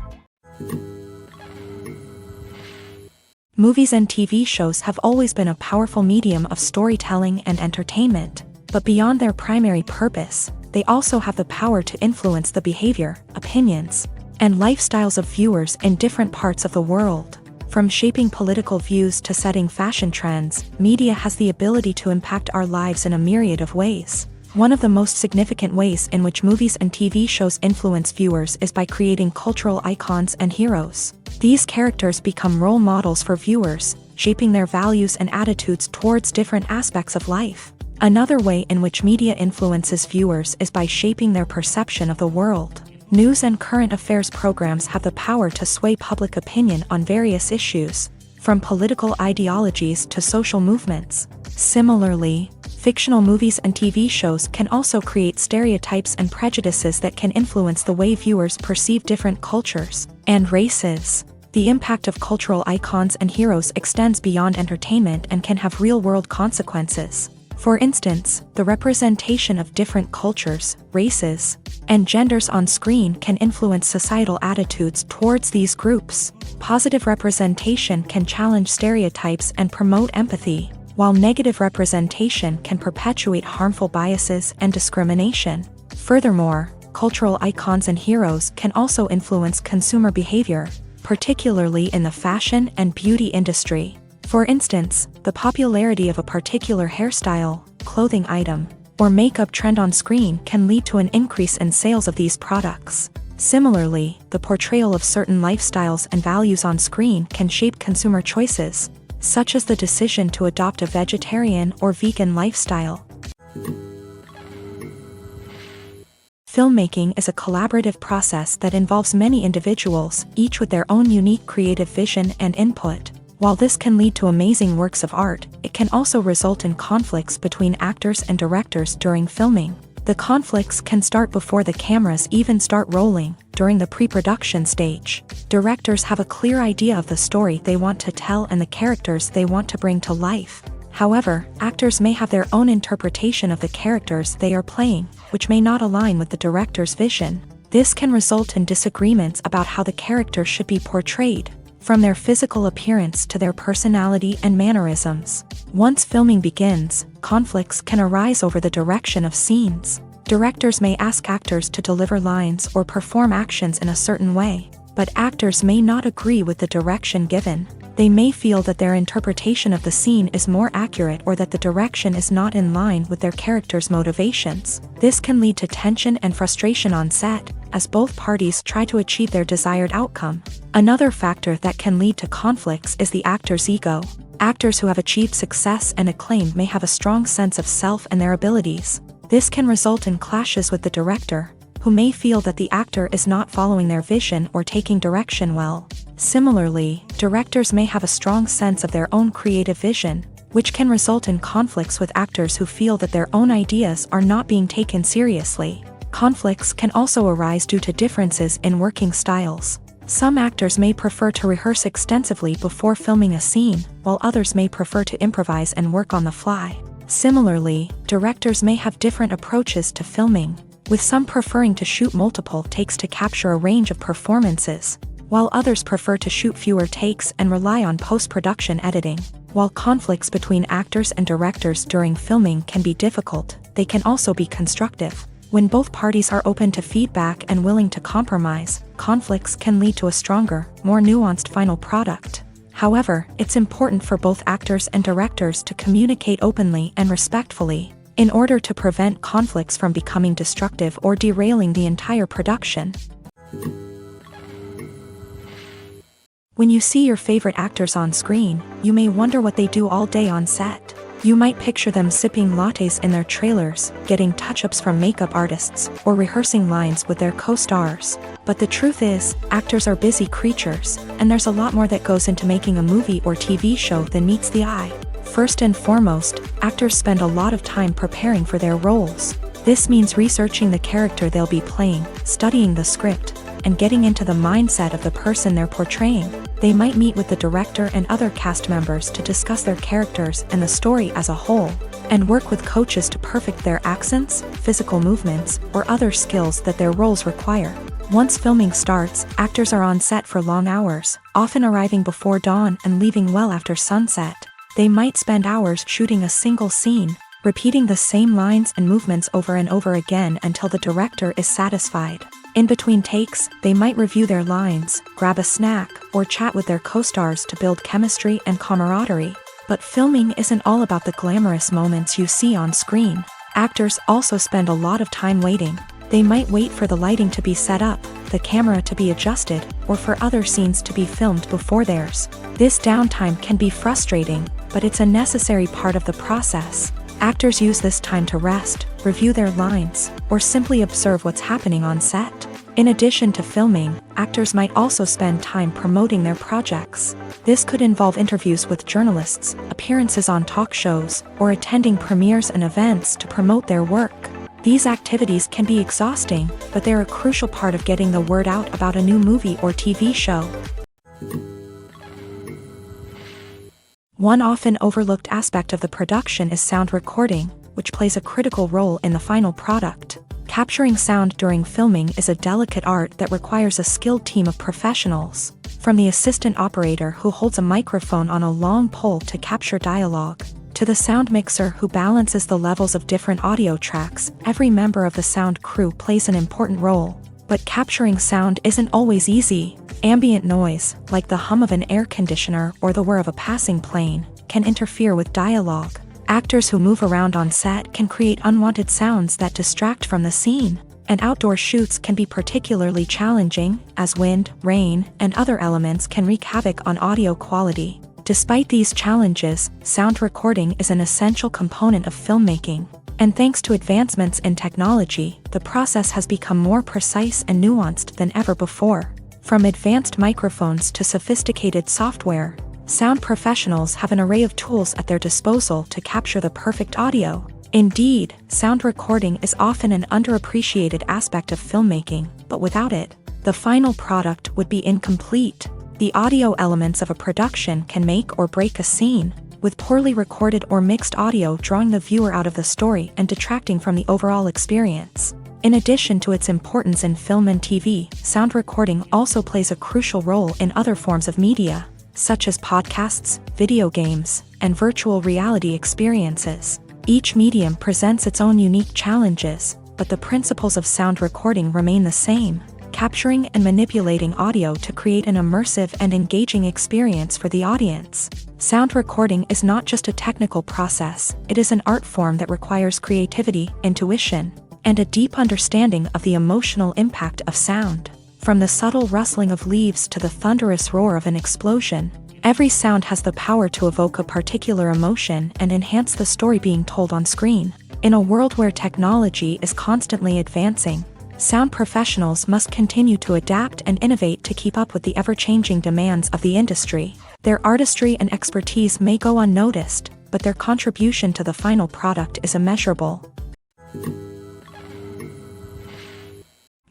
A: Movies and TV shows have always been a powerful medium of storytelling and entertainment, but beyond their primary purpose, they also have the power to influence the behavior, opinions, and lifestyles of viewers in different parts of the world. From shaping political views to setting fashion trends, media has the ability to impact our lives in a myriad of ways. One of the most significant ways in which movies and TV shows influence viewers is by creating cultural icons and heroes. These characters become role models for viewers, shaping their values and attitudes towards different aspects of life. Another way in which media influences viewers is by shaping their perception of the world. News and current affairs programs have the power to sway public opinion on various issues, from political ideologies to social movements. Similarly, fictional movies and TV shows can also create stereotypes and prejudices that can influence the way viewers perceive different cultures and races. The impact of cultural icons and heroes extends beyond entertainment and can have real-world consequences. For instance, the representation of different cultures, races, and genders on screen can influence societal attitudes towards these groups. Positive representation can challenge stereotypes and promote empathy, while negative representation can perpetuate harmful biases and discrimination. Furthermore, cultural icons and heroes can also influence consumer behavior, particularly in the fashion and beauty industry. For instance, the popularity of a particular hairstyle, clothing item, or makeup trend on screen can lead to an increase in sales of these products. Similarly, the portrayal of certain lifestyles and values on screen can shape consumer choices, such as the decision to adopt a vegetarian or vegan lifestyle. Filmmaking is a collaborative process that involves many individuals, each with their own unique creative vision and input. While this can lead to amazing works of art, it can also result in conflicts between actors and directors during filming. The conflicts can start before the cameras even start rolling, during the pre-production stage. Directors have a clear idea of the story they want to tell and the characters they want to bring to life. However, actors may have their own interpretation of the characters they are playing, which may not align with the director's vision. This can result in disagreements about how the character should be portrayed, from their physical appearance to their personality and mannerisms. Once filming begins, conflicts can arise over the direction of scenes. Directors may ask actors to deliver lines or perform actions in a certain way, but actors may not agree with the direction given. They may feel that their interpretation of the scene is more accurate or that the direction is not in line with their character's motivations. This can lead to tension and frustration on set, as both parties try to achieve their desired outcome. Another factor that can lead to conflicts is the actor's ego. Actors who have achieved success and acclaim may have a strong sense of self and their abilities. This can result in clashes with the director, who may feel that the actor is not following their vision or taking direction well. Similarly, directors may have a strong sense of their own creative vision, which can result in conflicts with actors who feel that their own ideas are not being taken seriously. Conflicts can also arise due to differences in working styles. Some actors may prefer to rehearse extensively before filming a scene, while others may prefer to improvise and work on the fly. Similarly, directors may have different approaches to filming, with some preferring to shoot multiple takes to capture a range of performances, while others prefer to shoot fewer takes and rely on post-production editing. While conflicts between actors and directors during filming can be difficult, they can also be constructive. When both parties are open to feedback and willing to compromise, conflicts can lead to a stronger, more nuanced final product. However, it's important for both actors and directors to communicate openly and respectfully, in order to prevent conflicts from becoming destructive or derailing the entire production. When you see your favorite actors on screen, you may wonder what they do all day on set. You might picture them sipping lattes in their trailers, getting touch-ups from makeup artists, or rehearsing lines with their co-stars. But the truth is, actors are busy creatures, and there's a lot more that goes into making a movie or TV show than meets the eye. First and foremost, actors spend a lot of time preparing for their roles. This means researching the character they'll be playing, studying the script, and getting into the mindset of the person they're portraying. They might meet with the director and other cast members to discuss their characters and the story as a whole, and work with coaches to perfect their accents, physical movements, or other skills that their roles require. Once filming starts, actors are on set for long hours, often arriving before dawn and leaving well after sunset. They might spend hours shooting a single scene, repeating the same lines and movements over and over again until the director is satisfied. In between takes, they might review their lines, grab a snack, or chat with their co-stars to build chemistry and camaraderie. But filming isn't all about the glamorous moments you see on screen. Actors also spend a lot of time waiting. They might wait for the lighting to be set up, the camera to be adjusted, or for other scenes to be filmed before theirs. This downtime can be frustrating, but it's a necessary part of the process. Actors use this time to rest, review their lines, or simply observe what's happening on set. In addition to filming, actors might also spend time promoting their projects. This could involve interviews with journalists, appearances on talk shows, or attending premieres and events to promote their work. These activities can be exhausting, but they're a crucial part of getting the word out about a new movie or TV show. One often overlooked aspect of the production is sound recording, which plays a critical role in the final product. Capturing sound during filming is a delicate art that requires a skilled team of professionals. From the assistant operator who holds a microphone on a long pole to capture dialogue, to the sound mixer who balances the levels of different audio tracks, every member of the sound crew plays an important role. But capturing sound isn't always easy. Ambient noise, like the hum of an air conditioner or the whir of a passing plane, can interfere with dialogue. Actors who move around on set can create unwanted sounds that distract from the scene. And outdoor shoots can be particularly challenging, as wind, rain, and other elements can wreak havoc on audio quality. Despite these challenges, sound recording is an essential component of filmmaking. And thanks to advancements in technology, the process has become more precise and nuanced than ever before. From advanced microphones to sophisticated software, sound professionals have an array of tools at their disposal to capture the perfect audio. Indeed, sound recording is often an underappreciated aspect of filmmaking, but without it, the final product would be incomplete. The audio elements of a production can make or break a scene, with poorly recorded or mixed audio drawing the viewer out of the story and detracting from the overall experience. In addition to its importance in film and TV, sound recording also plays a crucial role in other forms of media, such as podcasts, video games, and virtual reality experiences. Each medium presents its own unique challenges, but the principles of sound recording remain the same, capturing and manipulating audio to create an immersive and engaging experience for the audience. Sound recording is not just a technical process, it is an art form that requires creativity, intuition, and a deep understanding of the emotional impact of sound. From the subtle rustling of leaves to the thunderous roar of an explosion, every sound has the power to evoke a particular emotion and enhance the story being told on screen. In a world where technology is constantly advancing, sound professionals must continue to adapt and innovate to keep up with the ever-changing demands of the industry. Their artistry and expertise may go unnoticed, but their contribution to the final product is immeasurable.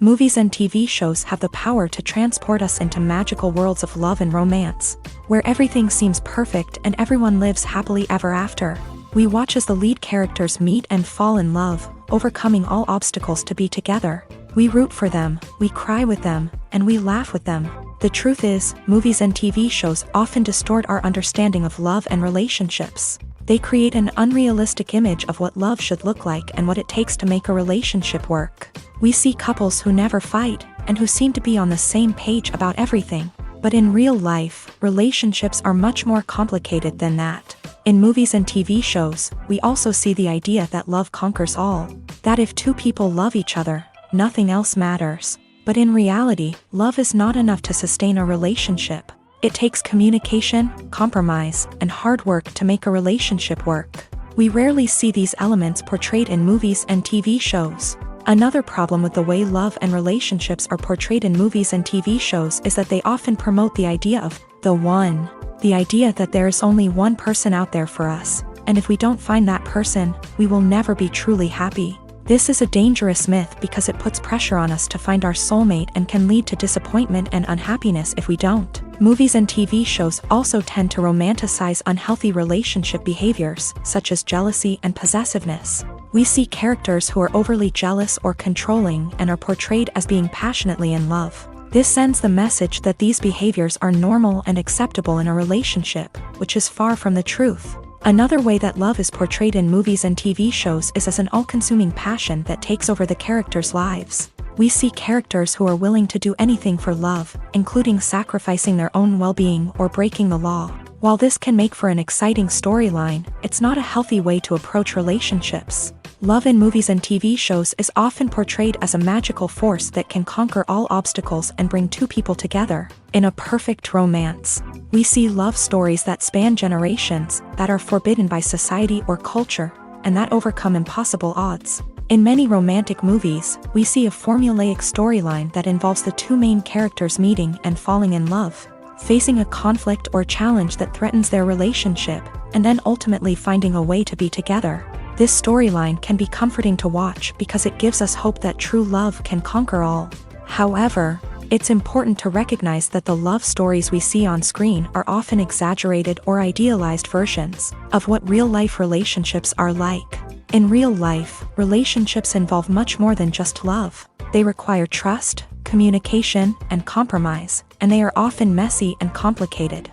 A: Movies and TV shows have the power to transport us into magical worlds of love and romance, where everything seems perfect and everyone lives happily ever after. We watch as the lead characters meet and fall in love, overcoming all obstacles to be together. We root for them, we cry with them, and we laugh with them. The truth is, movies and TV shows often distort our understanding of love and relationships. They create an unrealistic image of what love should look like and what it takes to make a relationship work. We see couples who never fight, and who seem to be on the same page about everything. But in real life, relationships are much more complicated than that. In movies and TV shows, we also see the idea that love conquers all. That if two people love each other, nothing else matters. But in reality, love is not enough to sustain a relationship. It takes communication, compromise, and hard work to make a relationship work. We rarely see these elements portrayed in movies and TV shows. Another problem with the way love and relationships are portrayed in movies and TV shows is that they often promote the idea of the one. The idea that there is only one person out there for us, and if we don't find that person, we will never be truly happy. This is a dangerous myth because it puts pressure on us to find our soulmate and can lead to disappointment and unhappiness if we don't. Movies and TV shows also tend to romanticize unhealthy relationship behaviors, such as jealousy and possessiveness. We see characters who are overly jealous or controlling and are portrayed as being passionately in love. This sends the message that these behaviors are normal and acceptable in a relationship, which is far from the truth. Another way that love is portrayed in movies and TV shows is as an all-consuming passion that takes over the characters' lives. We see characters who are willing to do anything for love, including sacrificing their own well-being or breaking the law. While this can make for an exciting storyline, it's not a healthy way to approach relationships. Love in movies and TV shows is often portrayed as a magical force that can conquer all obstacles and bring two people together. In a perfect romance, we see love stories that span generations, that are forbidden by society or culture, and that overcome impossible odds. In many romantic movies, we see a formulaic storyline that involves the two main characters meeting and falling in love, facing a conflict or challenge that threatens their relationship, and then ultimately finding a way to be together. This storyline can be comforting to watch because it gives us hope that true love can conquer all. However, It's important to recognize that the love stories we see on screen are often exaggerated or idealized versions of what real-life relationships are like. In real life, relationships involve much more than just love. They require trust, communication, and compromise, and they are often messy and complicated.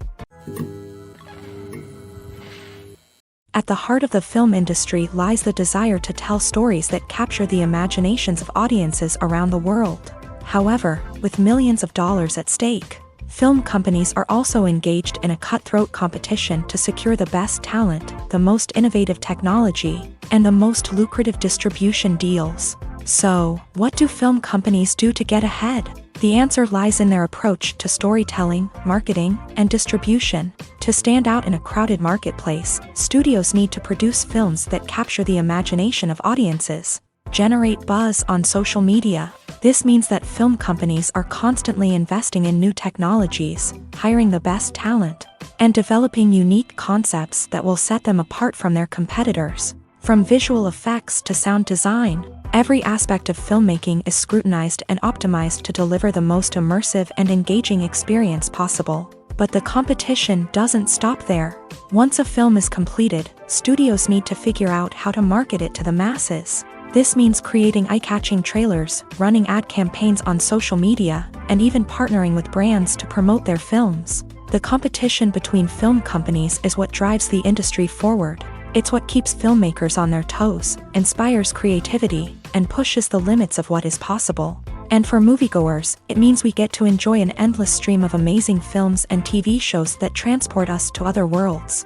A: At the heart of the film industry lies the desire to tell stories that capture the imaginations of audiences around the world. However, with millions of dollars at stake, film companies are also engaged in a cutthroat competition to secure the best talent, the most innovative technology, and the most lucrative distribution deals. So, what do film companies do to get ahead? The answer lies in their approach to storytelling, marketing, and distribution. To stand out in a crowded marketplace, studios need to produce films that capture the imagination of audiences, generate buzz on social media. This means that film companies are constantly investing in new technologies, hiring the best talent, and developing unique concepts that will set them apart from their competitors. From visual effects to sound design, every aspect of filmmaking is scrutinized and optimized to deliver the most immersive and engaging experience possible. But the competition doesn't stop there. Once a film is completed, studios need to figure out how to market it to the masses. This means creating eye-catching trailers, running ad campaigns on social media, and even partnering with brands to promote their films. The competition between film companies is what drives the industry forward. It's what keeps filmmakers on their toes, inspires creativity, and pushes the limits of what is possible. And for moviegoers, it means we get to enjoy an endless stream of amazing films and TV shows that transport us to other worlds.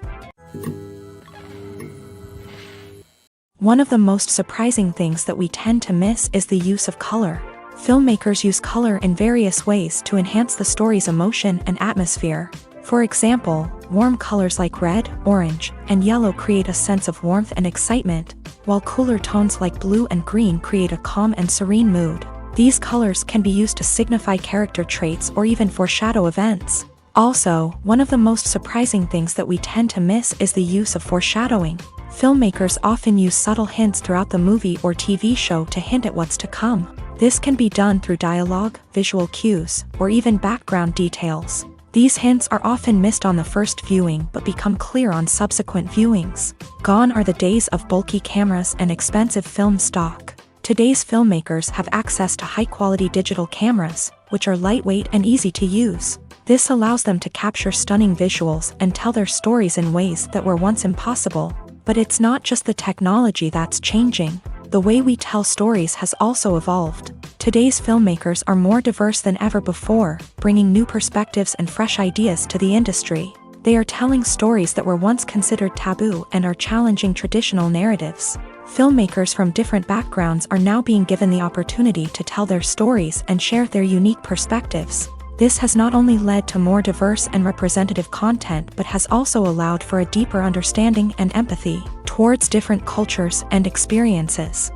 A: One of the most surprising things that we tend to miss is the use of color. Filmmakers use color in various ways to enhance the story's emotion and atmosphere. For example, warm colors like red, orange, and yellow create a sense of warmth and excitement, while cooler tones like blue and green create a calm and serene mood. These colors can be used to signify character traits or even foreshadow events. Also, one of the most surprising things that we tend to miss is the use of foreshadowing. Filmmakers often use subtle hints throughout the movie or TV show to hint at what's to come. This can be done through dialogue, visual cues, or even background details. These hints are often missed on the first viewing but become clear on subsequent viewings. Gone are the days of bulky cameras and expensive film stock. Today's filmmakers have access to high-quality digital cameras, which are lightweight and easy to use. This allows them to capture stunning visuals and tell their stories in ways that were once impossible. But it's not just the technology that's changing. The way we tell stories has also evolved. Today's filmmakers are more diverse than ever before, bringing new perspectives and fresh ideas to the industry. They are telling stories that were once considered taboo and are challenging traditional narratives. Filmmakers from different backgrounds are now being given the opportunity to tell their stories and share their unique perspectives. This has not only led to more diverse and representative content but has also allowed for a deeper understanding and empathy towards different cultures and experiences.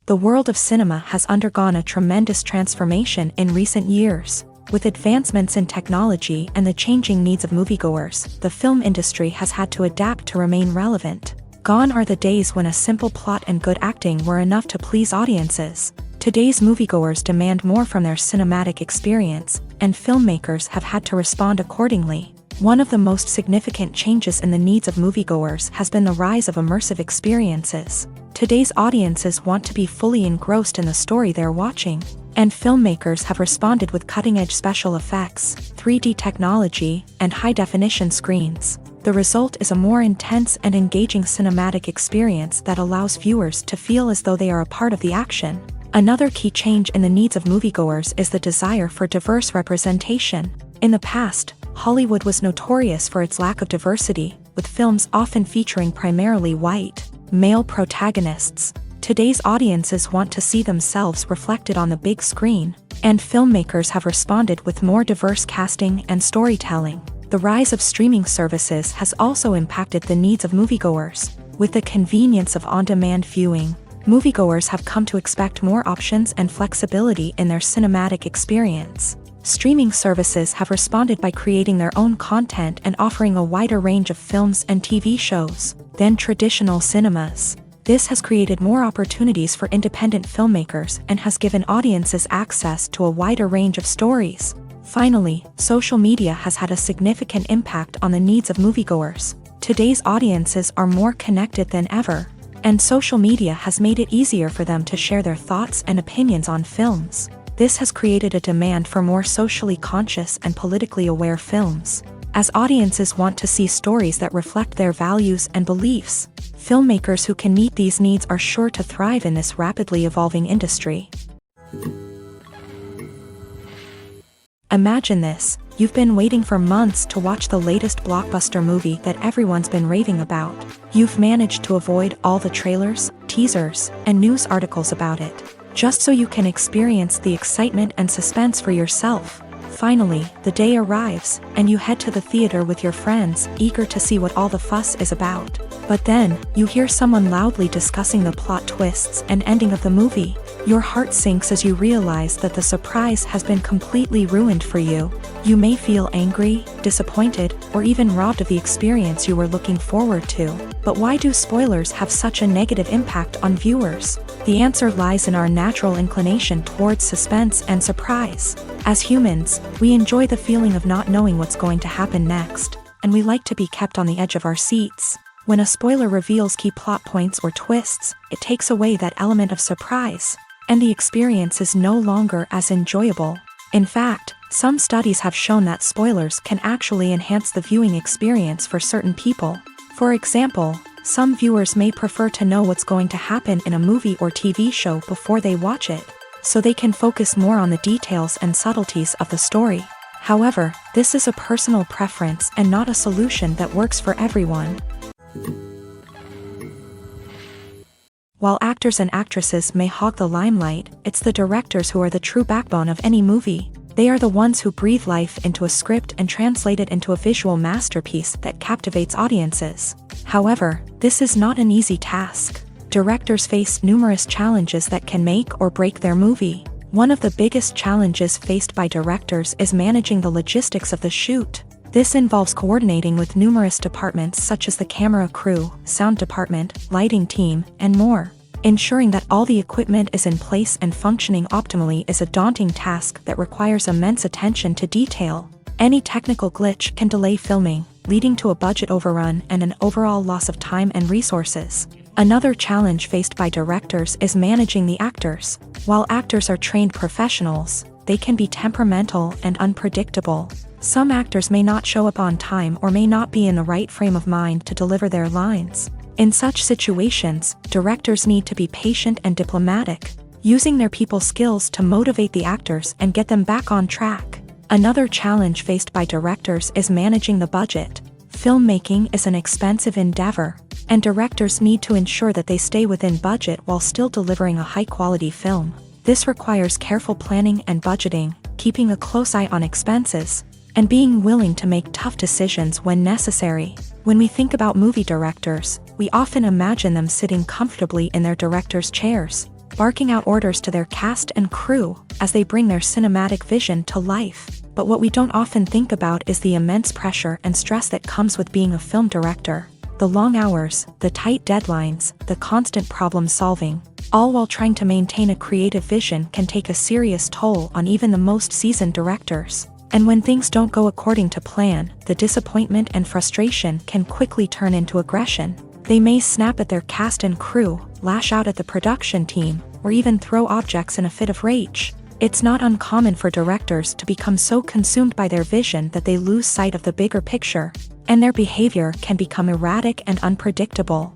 A: The world of cinema has undergone a tremendous transformation in recent years. With advancements in technology and the changing needs of moviegoers, the film industry has had to adapt to remain relevant. Gone are the days when a simple plot and good acting were enough to please audiences. Today's moviegoers demand more from their cinematic experience, and filmmakers have had to respond accordingly. One of the most significant changes in the needs of moviegoers has been the rise of immersive experiences. Today's audiences want to be fully engrossed in the story they're watching, and filmmakers have responded with cutting-edge special effects, 3D technology, and high-definition screens. The result is a more intense and engaging cinematic experience that allows viewers to feel as though they are a part of the action. Another key change in the needs of moviegoers is the desire for diverse representation. In the past, Hollywood was notorious for its lack of diversity, with films often featuring primarily white, male protagonists. Today's audiences want to see themselves reflected on the big screen, and filmmakers have responded with more diverse casting and storytelling. The rise of streaming services has also impacted the needs of moviegoers. With the convenience of on-demand viewing, moviegoers have come to expect more options and flexibility in their cinematic experience. Streaming services have responded by creating their own content and offering a wider range of films and TV shows than traditional cinemas. This has created more opportunities for independent filmmakers and has given audiences access to a wider range of stories. Finally, social media has had a significant impact on the needs of moviegoers. Today's audiences are more connected than ever, and social media has made it easier for them to share their thoughts and opinions on films. This has created a demand for more socially conscious and politically aware films. As audiences want to see stories that reflect their values and beliefs, filmmakers who can meet these needs are sure to thrive in this rapidly evolving industry. Imagine this: you've been waiting for months to watch the latest blockbuster movie that everyone's been raving about. You've managed to avoid all the trailers, teasers, and news articles about it, just so you can experience the excitement and suspense for yourself. Finally, the day arrives, and you head to the theater with your friends, eager to see what all the fuss is about. But then, you hear someone loudly discussing the plot twists and ending of the movie. Your heart sinks as you realize that the surprise has been completely ruined for you. You may feel angry, disappointed, or even robbed of the experience you were looking forward to. But why do spoilers have such a negative impact on viewers? The answer lies in our natural inclination towards suspense and surprise. As humans, we enjoy the feeling of not knowing what's going to happen next, and we like to be kept on the edge of our seats. When a spoiler reveals key plot points or twists, it takes away that element of surprise, and the experience is no longer as enjoyable. In fact, some studies have shown that spoilers can actually enhance the viewing experience for certain people. For example, some viewers may prefer to know what's going to happen in a movie or TV show before they watch it, so they can focus more on the details and subtleties of the story. However, this is a personal preference and not a solution that works for everyone. While actors and actresses may hog the limelight, it's the directors who are the true backbone of any movie. They are the ones who breathe life into a script and translate it into a visual masterpiece that captivates audiences. However, this is not an easy task. Directors face numerous challenges that can make or break their movie. One of the biggest challenges faced by directors is managing the logistics of the shoot. This involves coordinating with numerous departments such as the camera crew, sound department, lighting team, and more. Ensuring that all the equipment is in place and functioning optimally is a daunting task that requires immense attention to detail. Any technical glitch can delay filming, leading to a budget overrun and an overall loss of time and resources. Another challenge faced by directors is managing the actors. While actors are trained professionals, they can be temperamental and unpredictable. Some actors may not show up on time or may not be in the right frame of mind to deliver their lines. In such situations, directors need to be patient and diplomatic, using their people skills to motivate the actors and get them back on track. Another challenge faced by directors is managing the budget. Filmmaking is an expensive endeavor, and directors need to ensure that they stay within budget while still delivering a high-quality film. This requires careful planning and budgeting, keeping a close eye on expenses, and being willing to make tough decisions when necessary. When we think about movie directors, we often imagine them sitting comfortably in their director's chairs, barking out orders to their cast and crew as they bring their cinematic vision to life. But what we don't often think about is the immense pressure and stress that comes with being a film director. The long hours, the tight deadlines, the constant problem solving, all while trying to maintain a creative vision can take a serious toll on even the most seasoned directors. And when things don't go according to plan, the disappointment and frustration can quickly turn into aggression. They may snap at their cast and crew, lash out at the production team, or even throw objects in a fit of rage. It's not uncommon for directors to become so consumed by their vision that they lose sight of the bigger picture, and their behavior can become erratic and unpredictable.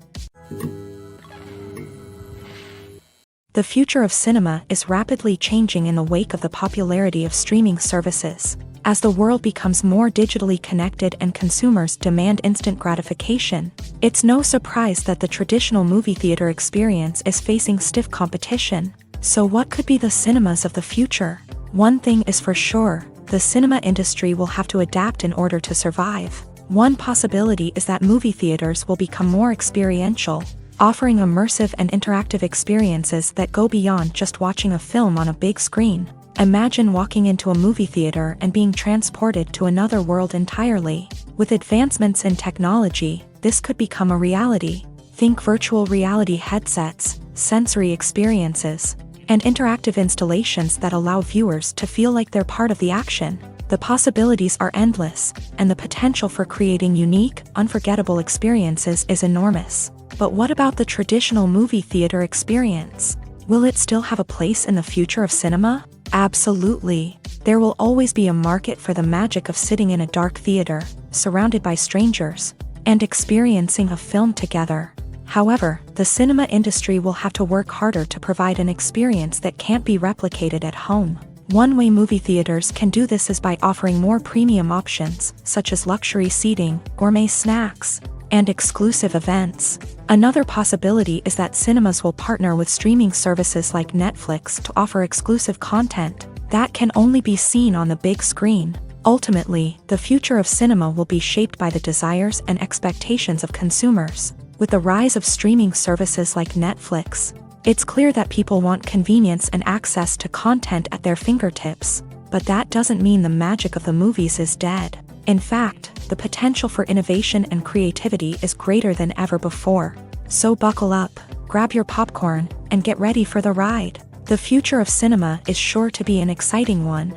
A: The future of cinema is rapidly changing in the wake of the popularity of streaming services. As the world becomes more digitally connected and consumers demand instant gratification, it's no surprise that the traditional movie theater experience is facing stiff competition. So what could be the cinemas of the future? One thing is for sure, the cinema industry will have to adapt in order to survive. One possibility is that movie theaters will become more experiential, offering immersive and interactive experiences that go beyond just watching a film on a big screen. Imagine walking into a movie theater and being transported to another world entirely. With advancements in technology, this could become a reality. Think virtual reality headsets, sensory experiences, and interactive installations that allow viewers to feel like they're part of the action. The possibilities are endless, and the potential for creating unique, unforgettable experiences is enormous. But what about the traditional movie theater experience? Will it still have a place in the future of cinema? Absolutely. There will always be a market for the magic of sitting in a dark theater, surrounded by strangers, and experiencing a film together. However, the cinema industry will have to work harder to provide an experience that can't be replicated at home. One way movie theaters can do this is by offering more premium options, such as luxury seating, gourmet snacks, and exclusive events. Another possibility is that cinemas will partner with streaming services like Netflix to offer exclusive content that can only be seen on the big screen. Ultimately, the future of cinema will be shaped by the desires and expectations of consumers. With the rise of streaming services like Netflix, it's clear that people want convenience and access to content at their fingertips. But that doesn't mean the magic of the movies is dead. In fact, the potential for innovation and creativity is greater than ever before. So buckle up, grab your popcorn, and get ready for the ride. The future of cinema is sure to be an exciting one.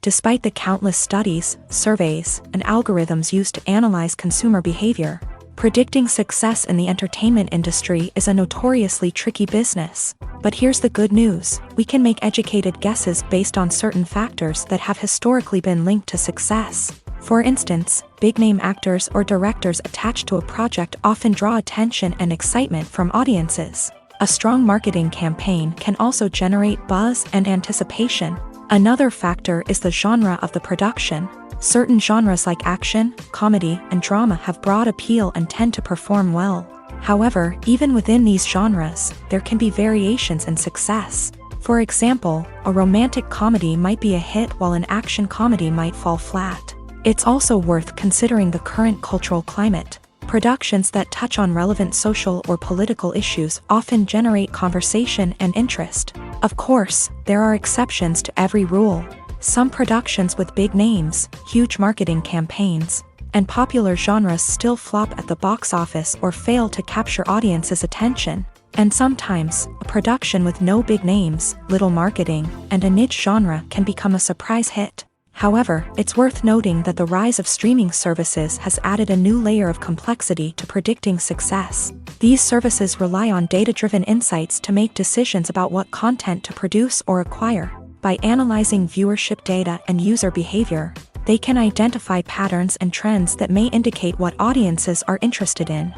A: Despite the countless studies, surveys, and algorithms used to analyze consumer behavior, predicting success in the entertainment industry is a notoriously tricky business. But here's the good news: we can make educated guesses based on certain factors that have historically been linked to success. For instance, big-name actors or directors attached to a project often draw attention and excitement from audiences. A strong marketing campaign can also generate buzz and anticipation. Another factor is the genre of the production. Certain genres like action, comedy, and drama have broad appeal and tend to perform well. However, even within these genres, there can be variations in success. For example, a romantic comedy might be a hit while an action comedy might fall flat. It's also worth considering the current cultural climate. Productions that touch on relevant social or political issues often generate conversation and interest. Of course, there are exceptions to every rule. Some productions with big names, huge marketing campaigns, and popular genres still flop at the box office or fail to capture audiences' attention. And sometimes, a production with no big names, little marketing, and a niche genre can become a surprise hit. However, it's worth noting that the rise of streaming services has added a new layer of complexity to predicting success. These services rely on data-driven insights to make decisions about what content to produce or acquire. By analyzing viewership data and user behavior, they can identify patterns and trends that may indicate what audiences are interested in.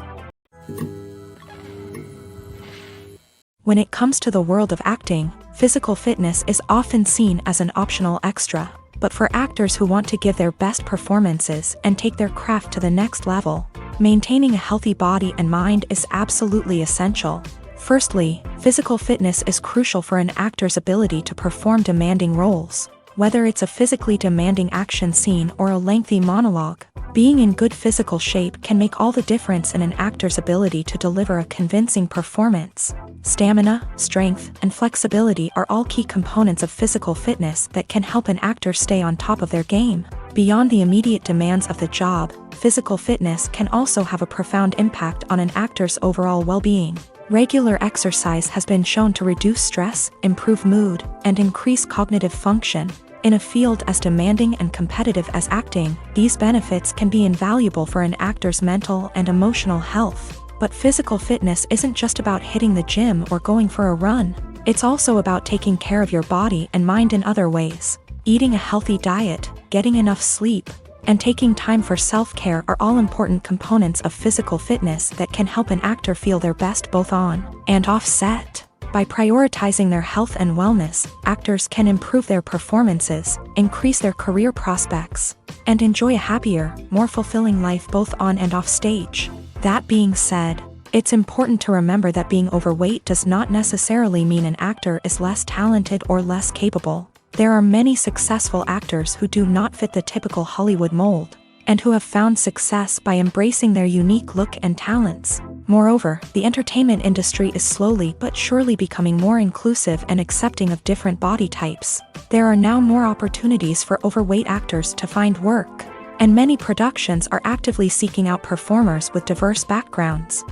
A: When it comes to the world of acting, physical fitness is often seen as an optional extra. But for actors who want to give their best performances and take their craft to the next level, maintaining a healthy body and mind is absolutely essential. Firstly, physical fitness is crucial for an actor's ability to perform demanding roles. Whether it's a physically demanding action scene or a lengthy monologue, being in good physical shape can make all the difference in an actor's ability to deliver a convincing performance. Stamina, strength, and flexibility are all key components of physical fitness that can help an actor stay on top of their game. Beyond the immediate demands of the job, physical fitness can also have a profound impact on an actor's overall well-being. Regular exercise has been shown to reduce stress, improve mood, and increase cognitive function. In a field as demanding and competitive as acting, these benefits can be invaluable for an actor's mental and emotional health. But physical fitness isn't just about hitting the gym or going for a run. It's also about taking care of your body and mind in other ways. Eating a healthy diet, getting enough sleep, and taking time for self-care are all important components of physical fitness that can help an actor feel their best both on and off set. By prioritizing their health and wellness, actors can improve their performances, increase their career prospects, and enjoy a happier, more fulfilling life both on and off stage. That being said, it's important to remember that being overweight does not necessarily mean an actor is less talented or less capable. There are many successful actors who do not fit the typical Hollywood mold, and who have found success by embracing their unique look and talents. Moreover, the entertainment industry is slowly but surely becoming more inclusive and accepting of different body types. There are now more opportunities for overweight actors to find work. and many productions are actively seeking out performers with diverse backgrounds.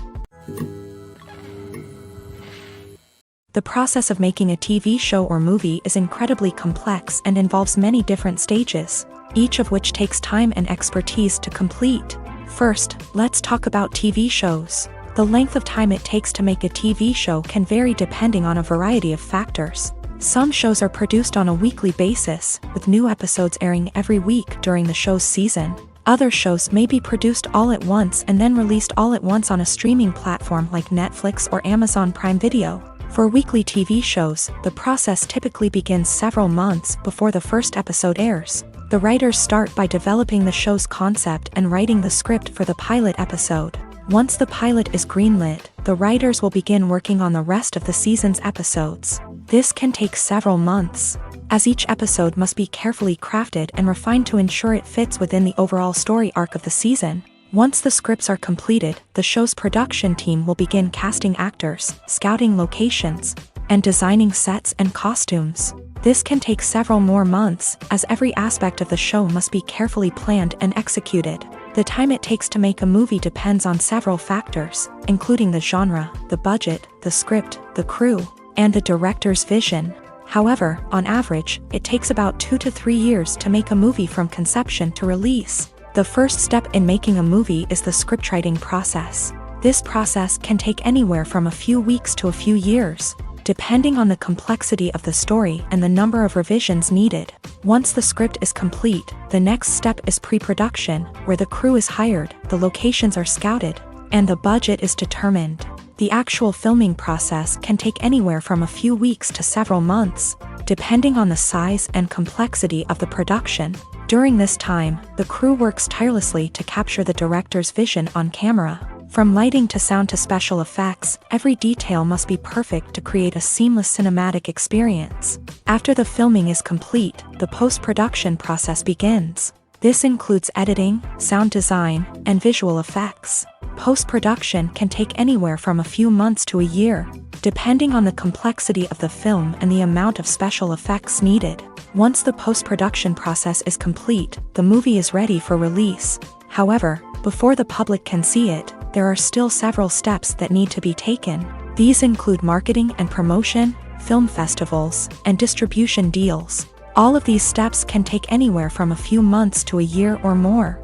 A: The process of making a TV show or movie is incredibly complex and involves many different stages, each of which takes time and expertise to complete. First, let's talk about TV shows. The length of time it takes to make a TV show can vary depending on a variety of factors. Some shows are produced on a weekly basis, with new episodes airing every week during the show's season. Other shows may be produced all at once and then released all at once on a streaming platform like Netflix or Amazon Prime Video. For weekly TV shows, the process typically begins several months before the first episode airs. The writers start by developing the show's concept and writing the script for the pilot episode. Once the pilot is greenlit, the writers will begin working on the rest of the season's episodes. This can take several months, as each episode must be carefully crafted and refined to ensure it fits within the overall story arc of the season. Once the scripts are completed, the show's production team will begin casting actors, scouting locations, and designing sets and costumes. This can take several more months, as every aspect of the show must be carefully planned and executed. The time it takes to make a movie depends on several factors, including the genre, the budget, the script, the crew, and the director's vision. However, on average, it takes about 2 to 3 years to make a movie from conception to release. The first step in making a movie is the scriptwriting process. This process can take anywhere from a few weeks to a few years, depending on the complexity of the story and the number of revisions needed. Once the script is complete, the next step is pre-production, where the crew is hired, the locations are scouted, and the budget is determined. The actual filming process can take anywhere from a few weeks to several months, depending on the size and complexity of the production. During this time, the crew works tirelessly to capture the director's vision on camera. From lighting to sound to special effects, every detail must be perfect to create a seamless cinematic experience. After the filming is complete, the post-production process begins. This includes editing, sound design, and visual effects. Post-production can take anywhere from a few months to a year, depending on the complexity of the film and the amount of special effects needed. Once the post-production process is complete, the movie is ready for release. However, before the public can see it, there are still several steps that need to be taken. These include marketing and promotion, film festivals, and distribution deals. All of these steps can take anywhere from a few months to a year or more.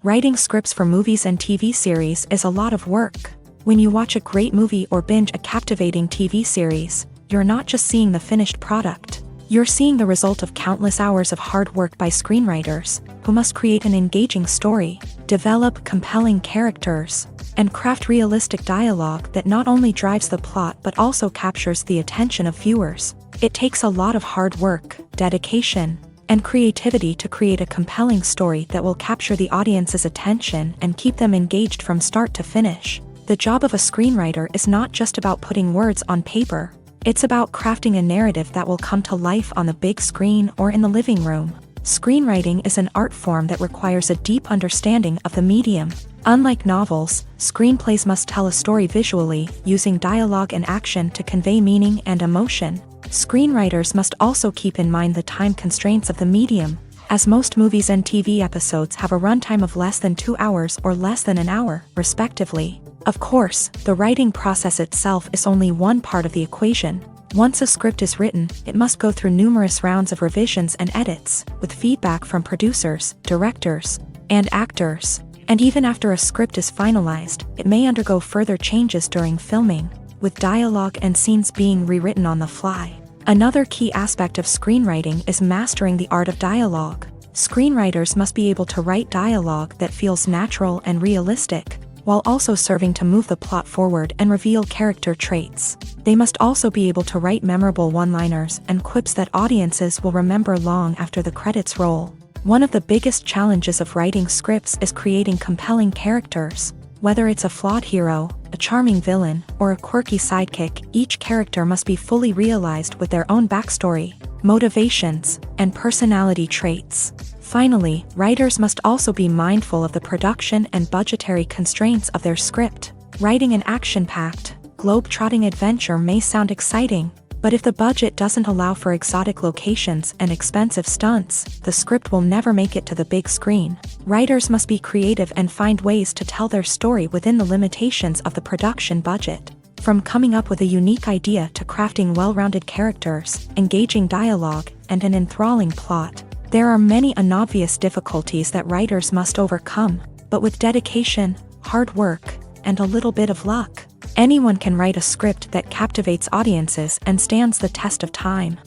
A: Writing scripts for movies and TV series is a lot of work. When you watch a great movie or binge a captivating TV series, you're not just seeing the finished product. You're seeing the result of countless hours of hard work by screenwriters, who must create an engaging story, develop compelling characters, and craft realistic dialogue that not only drives the plot but also captures the attention of viewers. It takes a lot of hard work, dedication, and creativity to create a compelling story that will capture the audience's attention and keep them engaged from start to finish. The job of a screenwriter is not just about putting words on paper. It's about crafting a narrative that will come to life on the big screen or in the living room. Screenwriting is an art form that requires a deep understanding of the medium. Unlike novels, screenplays must tell a story visually, using dialogue and action to convey meaning and emotion. Screenwriters must also keep in mind the time constraints of the medium, as most movies and TV episodes have a runtime of less than 2 hours or less than an hour, respectively. Of course, the writing process itself is only one part of the equation. Once a script is written, it must go through numerous rounds of revisions and edits, with feedback from producers, directors, and actors. And even after a script is finalized, it may undergo further changes during filming, with dialogue and scenes being rewritten on the fly. Another key aspect of screenwriting is mastering the art of dialogue. Screenwriters must be able to write dialogue that feels natural and realistic, while also serving to move the plot forward and reveal character traits. They must also be able to write memorable one-liners and quips that audiences will remember long after the credits roll. One of the biggest challenges of writing scripts is creating compelling characters. Whether it's a flawed hero, a charming villain, or a quirky sidekick, each character must be fully realized with their own backstory, motivations, and personality traits. Finally, writers must also be mindful of the production and budgetary constraints of their script. Writing an action-packed, globe-trotting adventure may sound exciting, But if the budget doesn't allow for exotic locations and expensive stunts, the script will never make it to the big screen. Writers must be creative and find ways to tell their story within the limitations of the production budget. From coming up with a unique idea to crafting well-rounded characters, engaging dialogue, and an enthralling plot, there are many unobvious difficulties that writers must overcome, but with dedication, hard work, and a little bit of luck, anyone can write a script that captivates audiences and stands the test of time.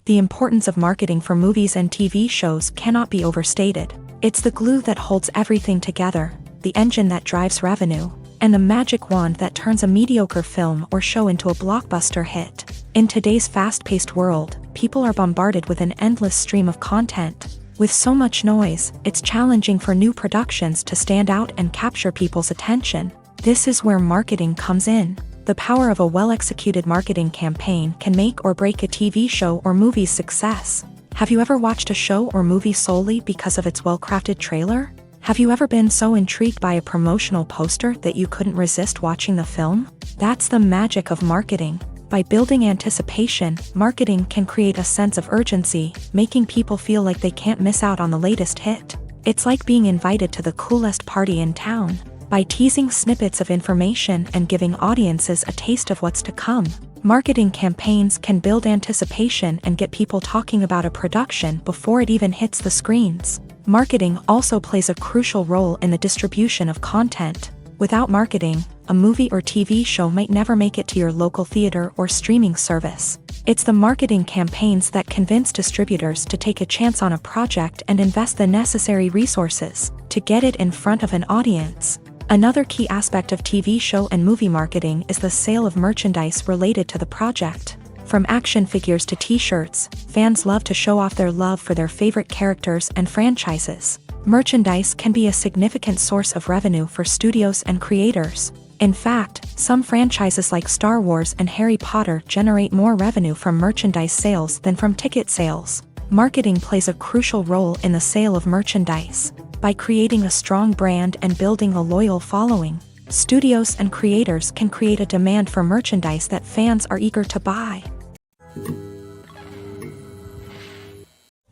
A: The importance of marketing for movies and TV shows cannot be overstated. It's the glue that holds everything together, the engine that drives revenue, and the magic wand that turns a mediocre film or show into a blockbuster hit. In today's fast-paced world, people are bombarded with an endless stream of content. With so much noise, it's challenging for new productions to stand out and capture people's attention. This is where marketing comes in. The power of a well-executed marketing campaign can make or break a TV show or movie's success. Have you ever watched a show or movie solely because of its well-crafted trailer? Have you ever been so intrigued by a promotional poster that you couldn't resist watching the film? That's the magic of marketing. By building anticipation, marketing can create a sense of urgency, making people feel like they can't miss out on the latest hit. It's like being invited to the coolest party in town. By teasing snippets of information and giving audiences a taste of what's to come, marketing campaigns can build anticipation and get people talking about a production before it even hits the screens. Marketing also plays a crucial role in the distribution of content. Without marketing, a movie or TV show might never make it to your local theater or streaming service. It's the marketing campaigns that convince distributors to take a chance on a project and invest the necessary resources to get it in front of an audience. Another key aspect of TV show and movie marketing is the sale of merchandise related to the project. From action figures to t-shirts, fans love to show off their love for their favorite characters and franchises. Merchandise can be a significant source of revenue for studios and creators. In fact, some franchises like Star Wars and Harry Potter generate more revenue from merchandise sales than from ticket sales. Marketing plays a crucial role in the sale of merchandise. By creating a strong brand and building a loyal following, studios and creators can create a demand for merchandise that fans are eager to buy.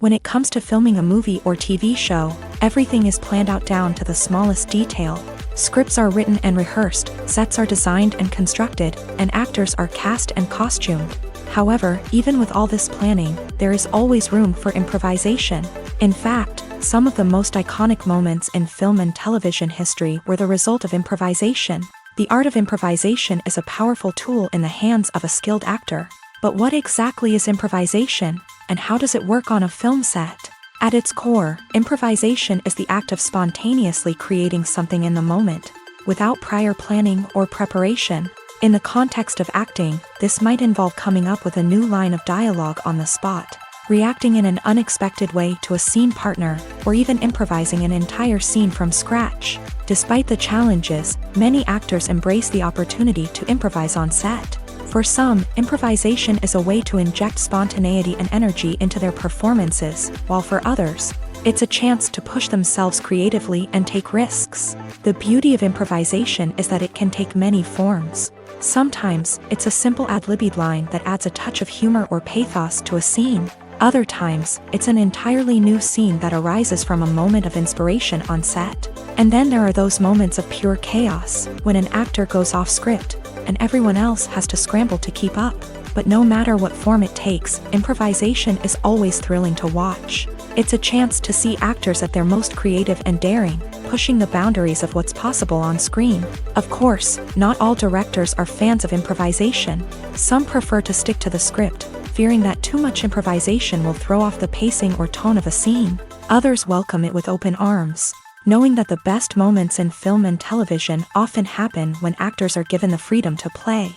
A: When it comes to filming a movie or TV show, everything is planned out down to the smallest detail. Scripts are written and rehearsed, sets are designed and constructed, and actors are cast and costumed. However, even with all this planning, there is always room for improvisation. In fact, some of the most iconic moments in film and television history were the result of improvisation. The art of improvisation is a powerful tool in the hands of a skilled actor. But what exactly is improvisation, and how does it work on a film set? At its core, improvisation is the act of spontaneously creating something in the moment, without prior planning or preparation. In the context of acting, this might involve coming up with a new line of dialogue on the spot, reacting in an unexpected way to a scene partner, or even improvising an entire scene from scratch. Despite the challenges, many actors embrace the opportunity to improvise on set. For some, improvisation is a way to inject spontaneity and energy into their performances, while for others, it's a chance to push themselves creatively and take risks. The beauty of improvisation is that it can take many forms. Sometimes, it's a simple ad-libbed line that adds a touch of humor or pathos to a scene. Other times, it's an entirely new scene that arises from a moment of inspiration on set. And then there are those moments of pure chaos, when an actor goes off script, and everyone else has to scramble to keep up. But no matter what form it takes, improvisation is always thrilling to watch. It's a chance to see actors at their most creative and daring, pushing the boundaries of what's possible on screen. Of course, not all directors are fans of improvisation. Some prefer to stick to the script, fearing that too much improvisation will throw off the pacing or tone of a scene. Others welcome it with open arms, knowing that the best moments in film and television often happen when actors are given the freedom to play.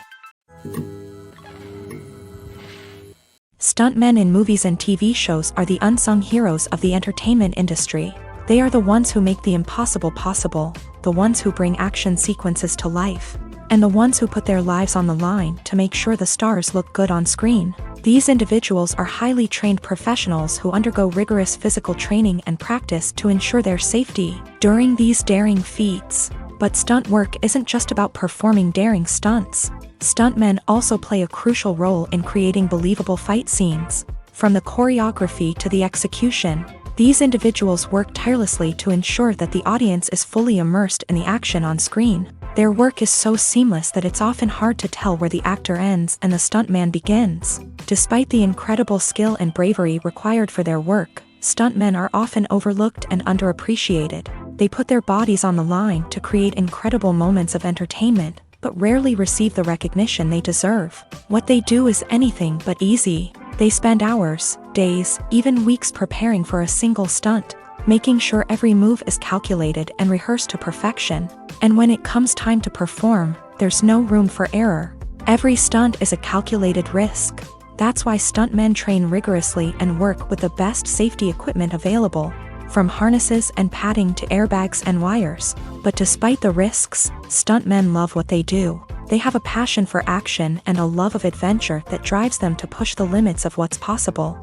A: Stuntmen in movies and TV shows are the unsung heroes of the entertainment industry. They are the ones who make the impossible possible, the ones who bring action sequences to life, and the ones who put their lives on the line to make sure the stars look good on screen. These individuals are highly trained professionals who undergo rigorous physical training and practice to ensure their safety. During these daring feats, But stunt work isn't just about performing daring stunts. Stuntmen also play a crucial role in creating believable fight scenes. From the choreography to the execution, these individuals work tirelessly to ensure that the audience is fully immersed in the action on screen. Their work is so seamless that it's often hard to tell where the actor ends and the stuntman begins. Despite the incredible skill and bravery required for their work, stuntmen are often overlooked and underappreciated. They put their bodies on the line to create incredible moments of entertainment, but rarely receive the recognition they deserve. What they do is anything but easy. They spend hours, days, even weeks preparing for a single stunt, making sure every move is calculated and rehearsed to perfection. And when it comes time to perform, there's no room for error. Every stunt is a calculated risk. That's why stuntmen train rigorously and work with the best safety equipment available, from harnesses and padding to airbags and wires. But despite the risks, stuntmen love what they do. They have a passion for action and a love of adventure that drives them to push the limits of what's possible.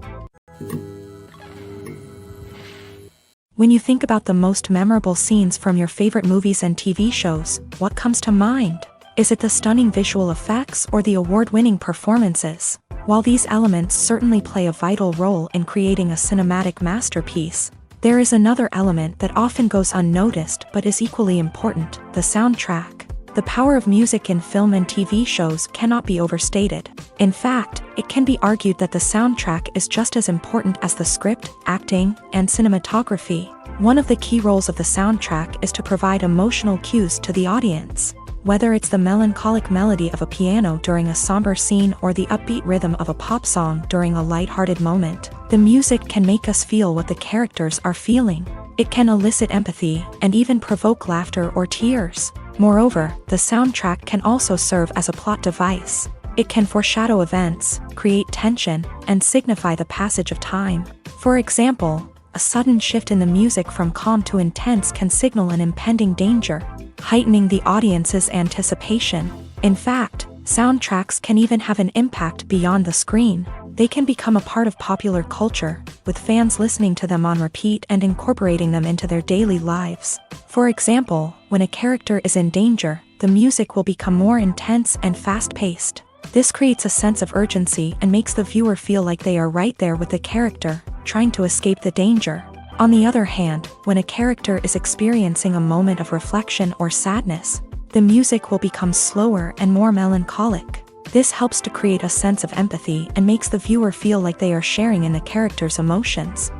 A: When you think about the most memorable scenes from your favorite movies and TV shows, what comes to mind? Is it the stunning visual effects or the award-winning performances? While these elements certainly play a vital role in creating a cinematic masterpiece, there is another element that often goes unnoticed but is equally important: the soundtrack. The power of music in film and TV shows cannot be overstated. In fact, it can be argued that the soundtrack is just as important as the script, acting, and cinematography. One of the key roles of the soundtrack is to provide emotional cues to the audience. Whether it's the melancholic melody of a piano during a somber scene or the upbeat rhythm of a pop song during a lighthearted moment, the music can make us feel what the characters are feeling. It can elicit empathy and even provoke laughter or tears. Moreover, the soundtrack can also serve as a plot device. It can foreshadow events, create tension, and signify the passage of time. For example, a sudden shift in the music from calm to intense can signal an impending danger, heightening the audience's anticipation. In fact, soundtracks can even have an impact beyond the screen. They can become a part of popular culture, with fans listening to them on repeat and incorporating them into their daily lives. For example, when a character is in danger, the music will become more intense and fast-paced. This creates a sense of urgency and makes the viewer feel like they are right there with the character, trying to escape the danger. On the other hand, when a character is experiencing a moment of reflection or sadness, the music will become slower and more melancholic. This helps to create a sense of empathy and makes the viewer feel like they are sharing in the character's emotions.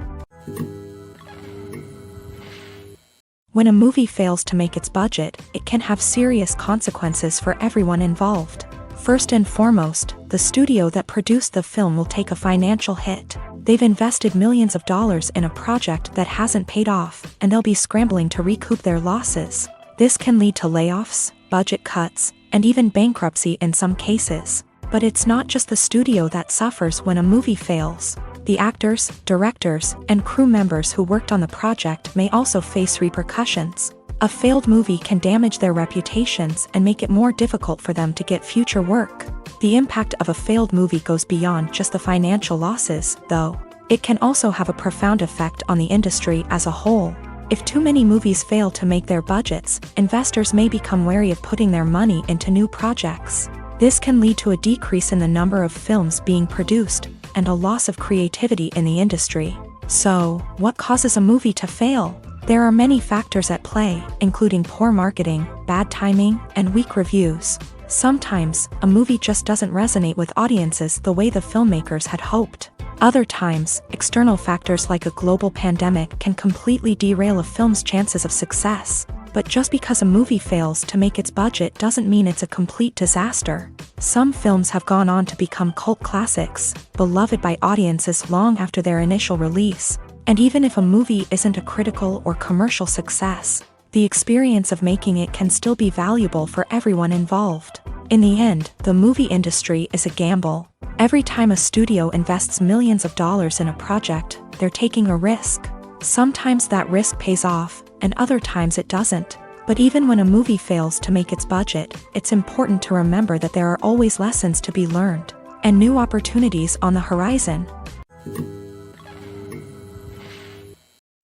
A: When a movie fails to make its budget, it can have serious consequences for everyone involved. First and foremost, the studio that produced the film will take a financial hit. They've invested millions of dollars in a project that hasn't paid off, and they'll be scrambling to recoup their losses. This can lead to layoffs, budget cuts, and even bankruptcy in some cases. But it's not just the studio that suffers when a movie fails. The actors, directors, and crew members who worked on the project may also face repercussions. A failed movie can damage their reputations and make it more difficult for them to get future work. The impact of a failed movie goes beyond just the financial losses, though. It can also have a profound effect on the industry as a whole. If too many movies fail to make their budgets, investors may become wary of putting their money into new projects. This can lead to a decrease in the number of films being produced, and a loss of creativity in the industry. So, what causes a movie to fail? There are many factors at play, including poor marketing, bad timing, and weak reviews. Sometimes, a movie just doesn't resonate with audiences the way the filmmakers had hoped. Other times, external factors like a global pandemic can completely derail a film's chances of success. But just because a movie fails to make its budget doesn't mean it's a complete disaster. Some films have gone on to become cult classics, beloved by audiences long after their initial release. And even if a movie isn't a critical or commercial success, the experience of making it can still be valuable for everyone involved. In the end, the movie industry is a gamble. Every time a studio invests millions of dollars in a project, they're taking a risk. Sometimes that risk pays off, and other times it doesn't. But even when a movie fails to make its budget, it's important to remember that there are always lessons to be learned, and new opportunities on the horizon.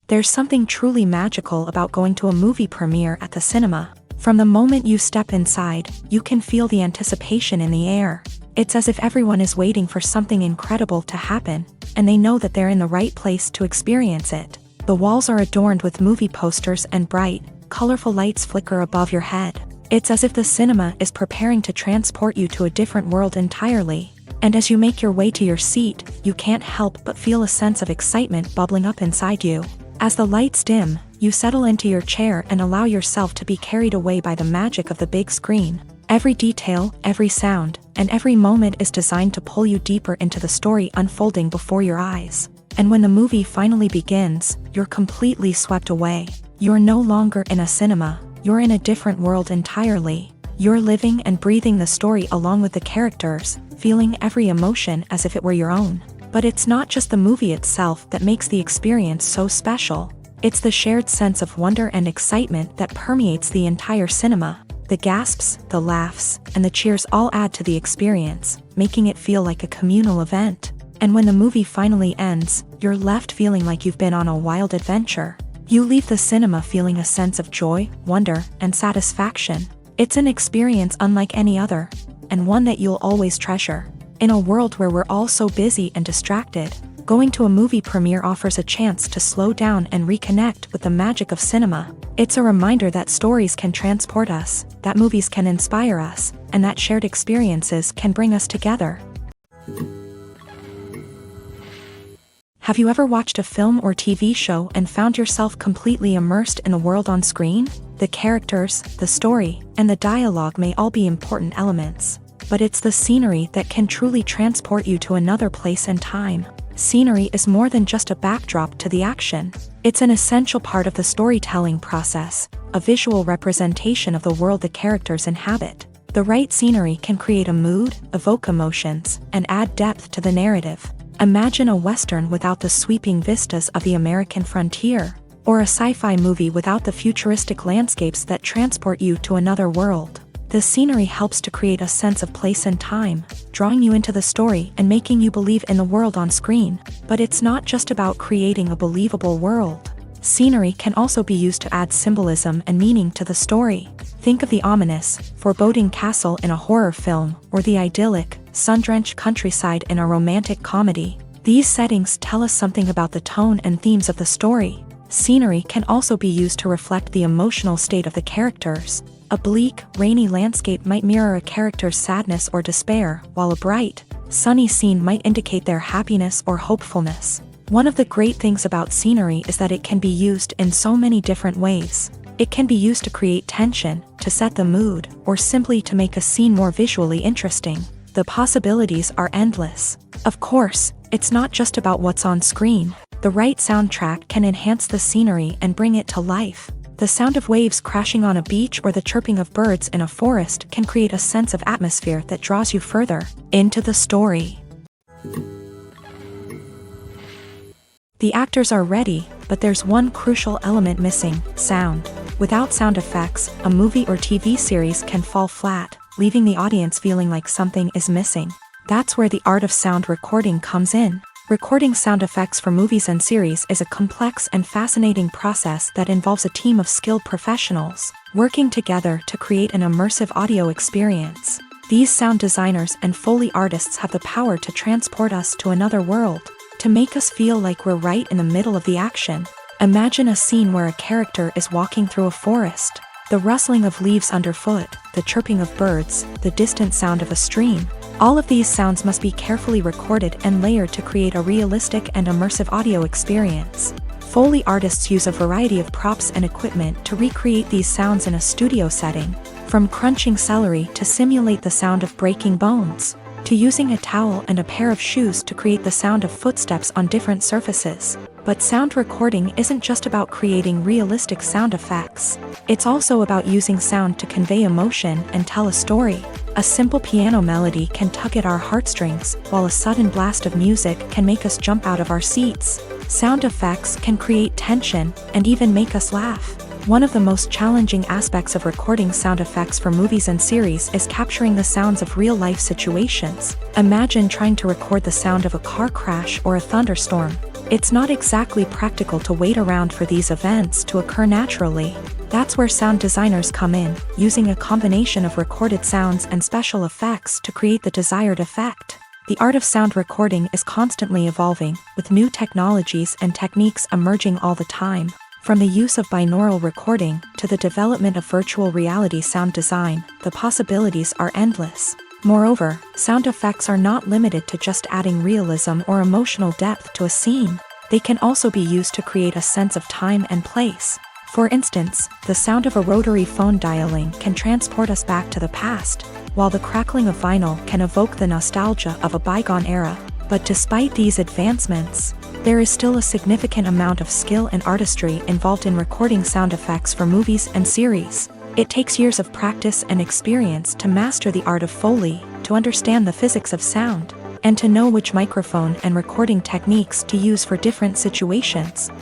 A: There's something truly magical about going to a movie premiere at the cinema. From the moment you step inside, you can feel the anticipation in the air. It's as if everyone is waiting for something incredible to happen, and they know that they're in the right place to experience it. The walls are adorned with movie posters and bright, colorful lights flicker above your head. It's as if the cinema is preparing to transport you to a different world entirely. And as you make your way to your seat, you can't help but feel a sense of excitement bubbling up inside you. As the lights dim, you settle into your chair and allow yourself to be carried away by the magic of the big screen. Every detail, every sound, and every moment is designed to pull you deeper into the story unfolding before your eyes. And when the movie finally begins, you're completely swept away. You're no longer in a cinema, you're in a different world entirely. You're living and breathing the story along with the characters, feeling every emotion as if it were your own. But it's not just the movie itself that makes the experience so special. It's the shared sense of wonder and excitement that permeates the entire cinema. The gasps, the laughs, and the cheers all add to the experience, making it feel like a communal event. And when the movie finally ends, you're left feeling like you've been on a wild adventure. You leave the cinema feeling a sense of joy, wonder, and satisfaction. It's an experience unlike any other, and one that you'll always treasure. In a world where we're all so busy and distracted, going to a movie premiere offers a chance to slow down and reconnect with the magic of cinema. It's a reminder that stories can transport us, that movies can inspire us, and that shared experiences can bring us together. Have you ever watched a film or TV show and found yourself completely immersed in the world on screen? The characters, the story, and the dialogue may all be important elements, but it's the scenery that can truly transport you to another place and time. Scenery is more than just a backdrop to the action. It's an essential part of the storytelling process, a visual representation of the world the characters inhabit. The right scenery can create a mood, evoke emotions, and add depth to the narrative. Imagine a Western without the sweeping vistas of the American frontier, or a sci-fi movie without the futuristic landscapes that transport you to another world. The scenery helps to create a sense of place and time, drawing you into the story and making you believe in the world on screen. But it's not just about creating a believable world. Scenery can also be used to add symbolism and meaning to the story. Think of the ominous, foreboding castle in a horror film, or the idyllic, sun-drenched countryside in a romantic comedy. These settings tell us something about the tone and themes of the story. Scenery can also be used to reflect the emotional state of the characters. A bleak, rainy landscape might mirror a character's sadness or despair, while a bright, sunny scene might indicate their happiness or hopefulness. One of the great things about scenery is that it can be used in so many different ways. It can be used to create tension, to set the mood, or simply to make a scene more visually interesting. The possibilities are endless. Of course, it's not just about what's on screen. The right soundtrack can enhance the scenery and bring it to life. The sound of waves crashing on a beach or the chirping of birds in a forest can create a sense of atmosphere that draws you further into the story. The actors are ready, but there's one crucial element missing: sound. Without sound effects, a movie or TV series can fall flat, leaving the audience feeling like something is missing. That's where the art of sound recording comes in. Recording sound effects for movies and series is a complex and fascinating process that involves a team of skilled professionals working together to create an immersive audio experience. These sound designers and Foley artists have the power to transport us to another world, to make us feel like we're right in the middle of the action. Imagine a scene where a character is walking through a forest. The rustling of leaves underfoot, the chirping of birds, the distant sound of a stream. All of these sounds must be carefully recorded and layered to create a realistic and immersive audio experience. Foley artists use a variety of props and equipment to recreate these sounds in a studio setting, from crunching celery to simulate the sound of breaking bones, to using a towel and a pair of shoes to create the sound of footsteps on different surfaces. But sound recording isn't just about creating realistic sound effects. It's also about using sound to convey emotion and tell a story. A simple piano melody can tug at our heartstrings, while a sudden blast of music can make us jump out of our seats. Sound effects can create tension and even make us laugh. One of the most challenging aspects of recording sound effects for movies and series is capturing the sounds of real-life situations. Imagine trying to record the sound of a car crash or a thunderstorm. It's not exactly practical to wait around for these events to occur naturally. That's where sound designers come in, using a combination of recorded sounds and special effects to create the desired effect. The art of sound recording is constantly evolving, with new technologies and techniques emerging all the time. From the use of binaural recording to the development of virtual reality sound design, the possibilities are endless. Moreover, sound effects are not limited to just adding realism or emotional depth to a scene. They can also be used to create a sense of time and place. For instance, the sound of a rotary phone dialing can transport us back to the past, while the crackling of vinyl can evoke the nostalgia of a bygone era. But despite these advancements, there is still a significant amount of skill and artistry involved in recording sound effects for movies and series. It takes years of practice and experience to master the art of Foley, to understand the physics of sound, and to know which microphone and recording techniques to use for different situations.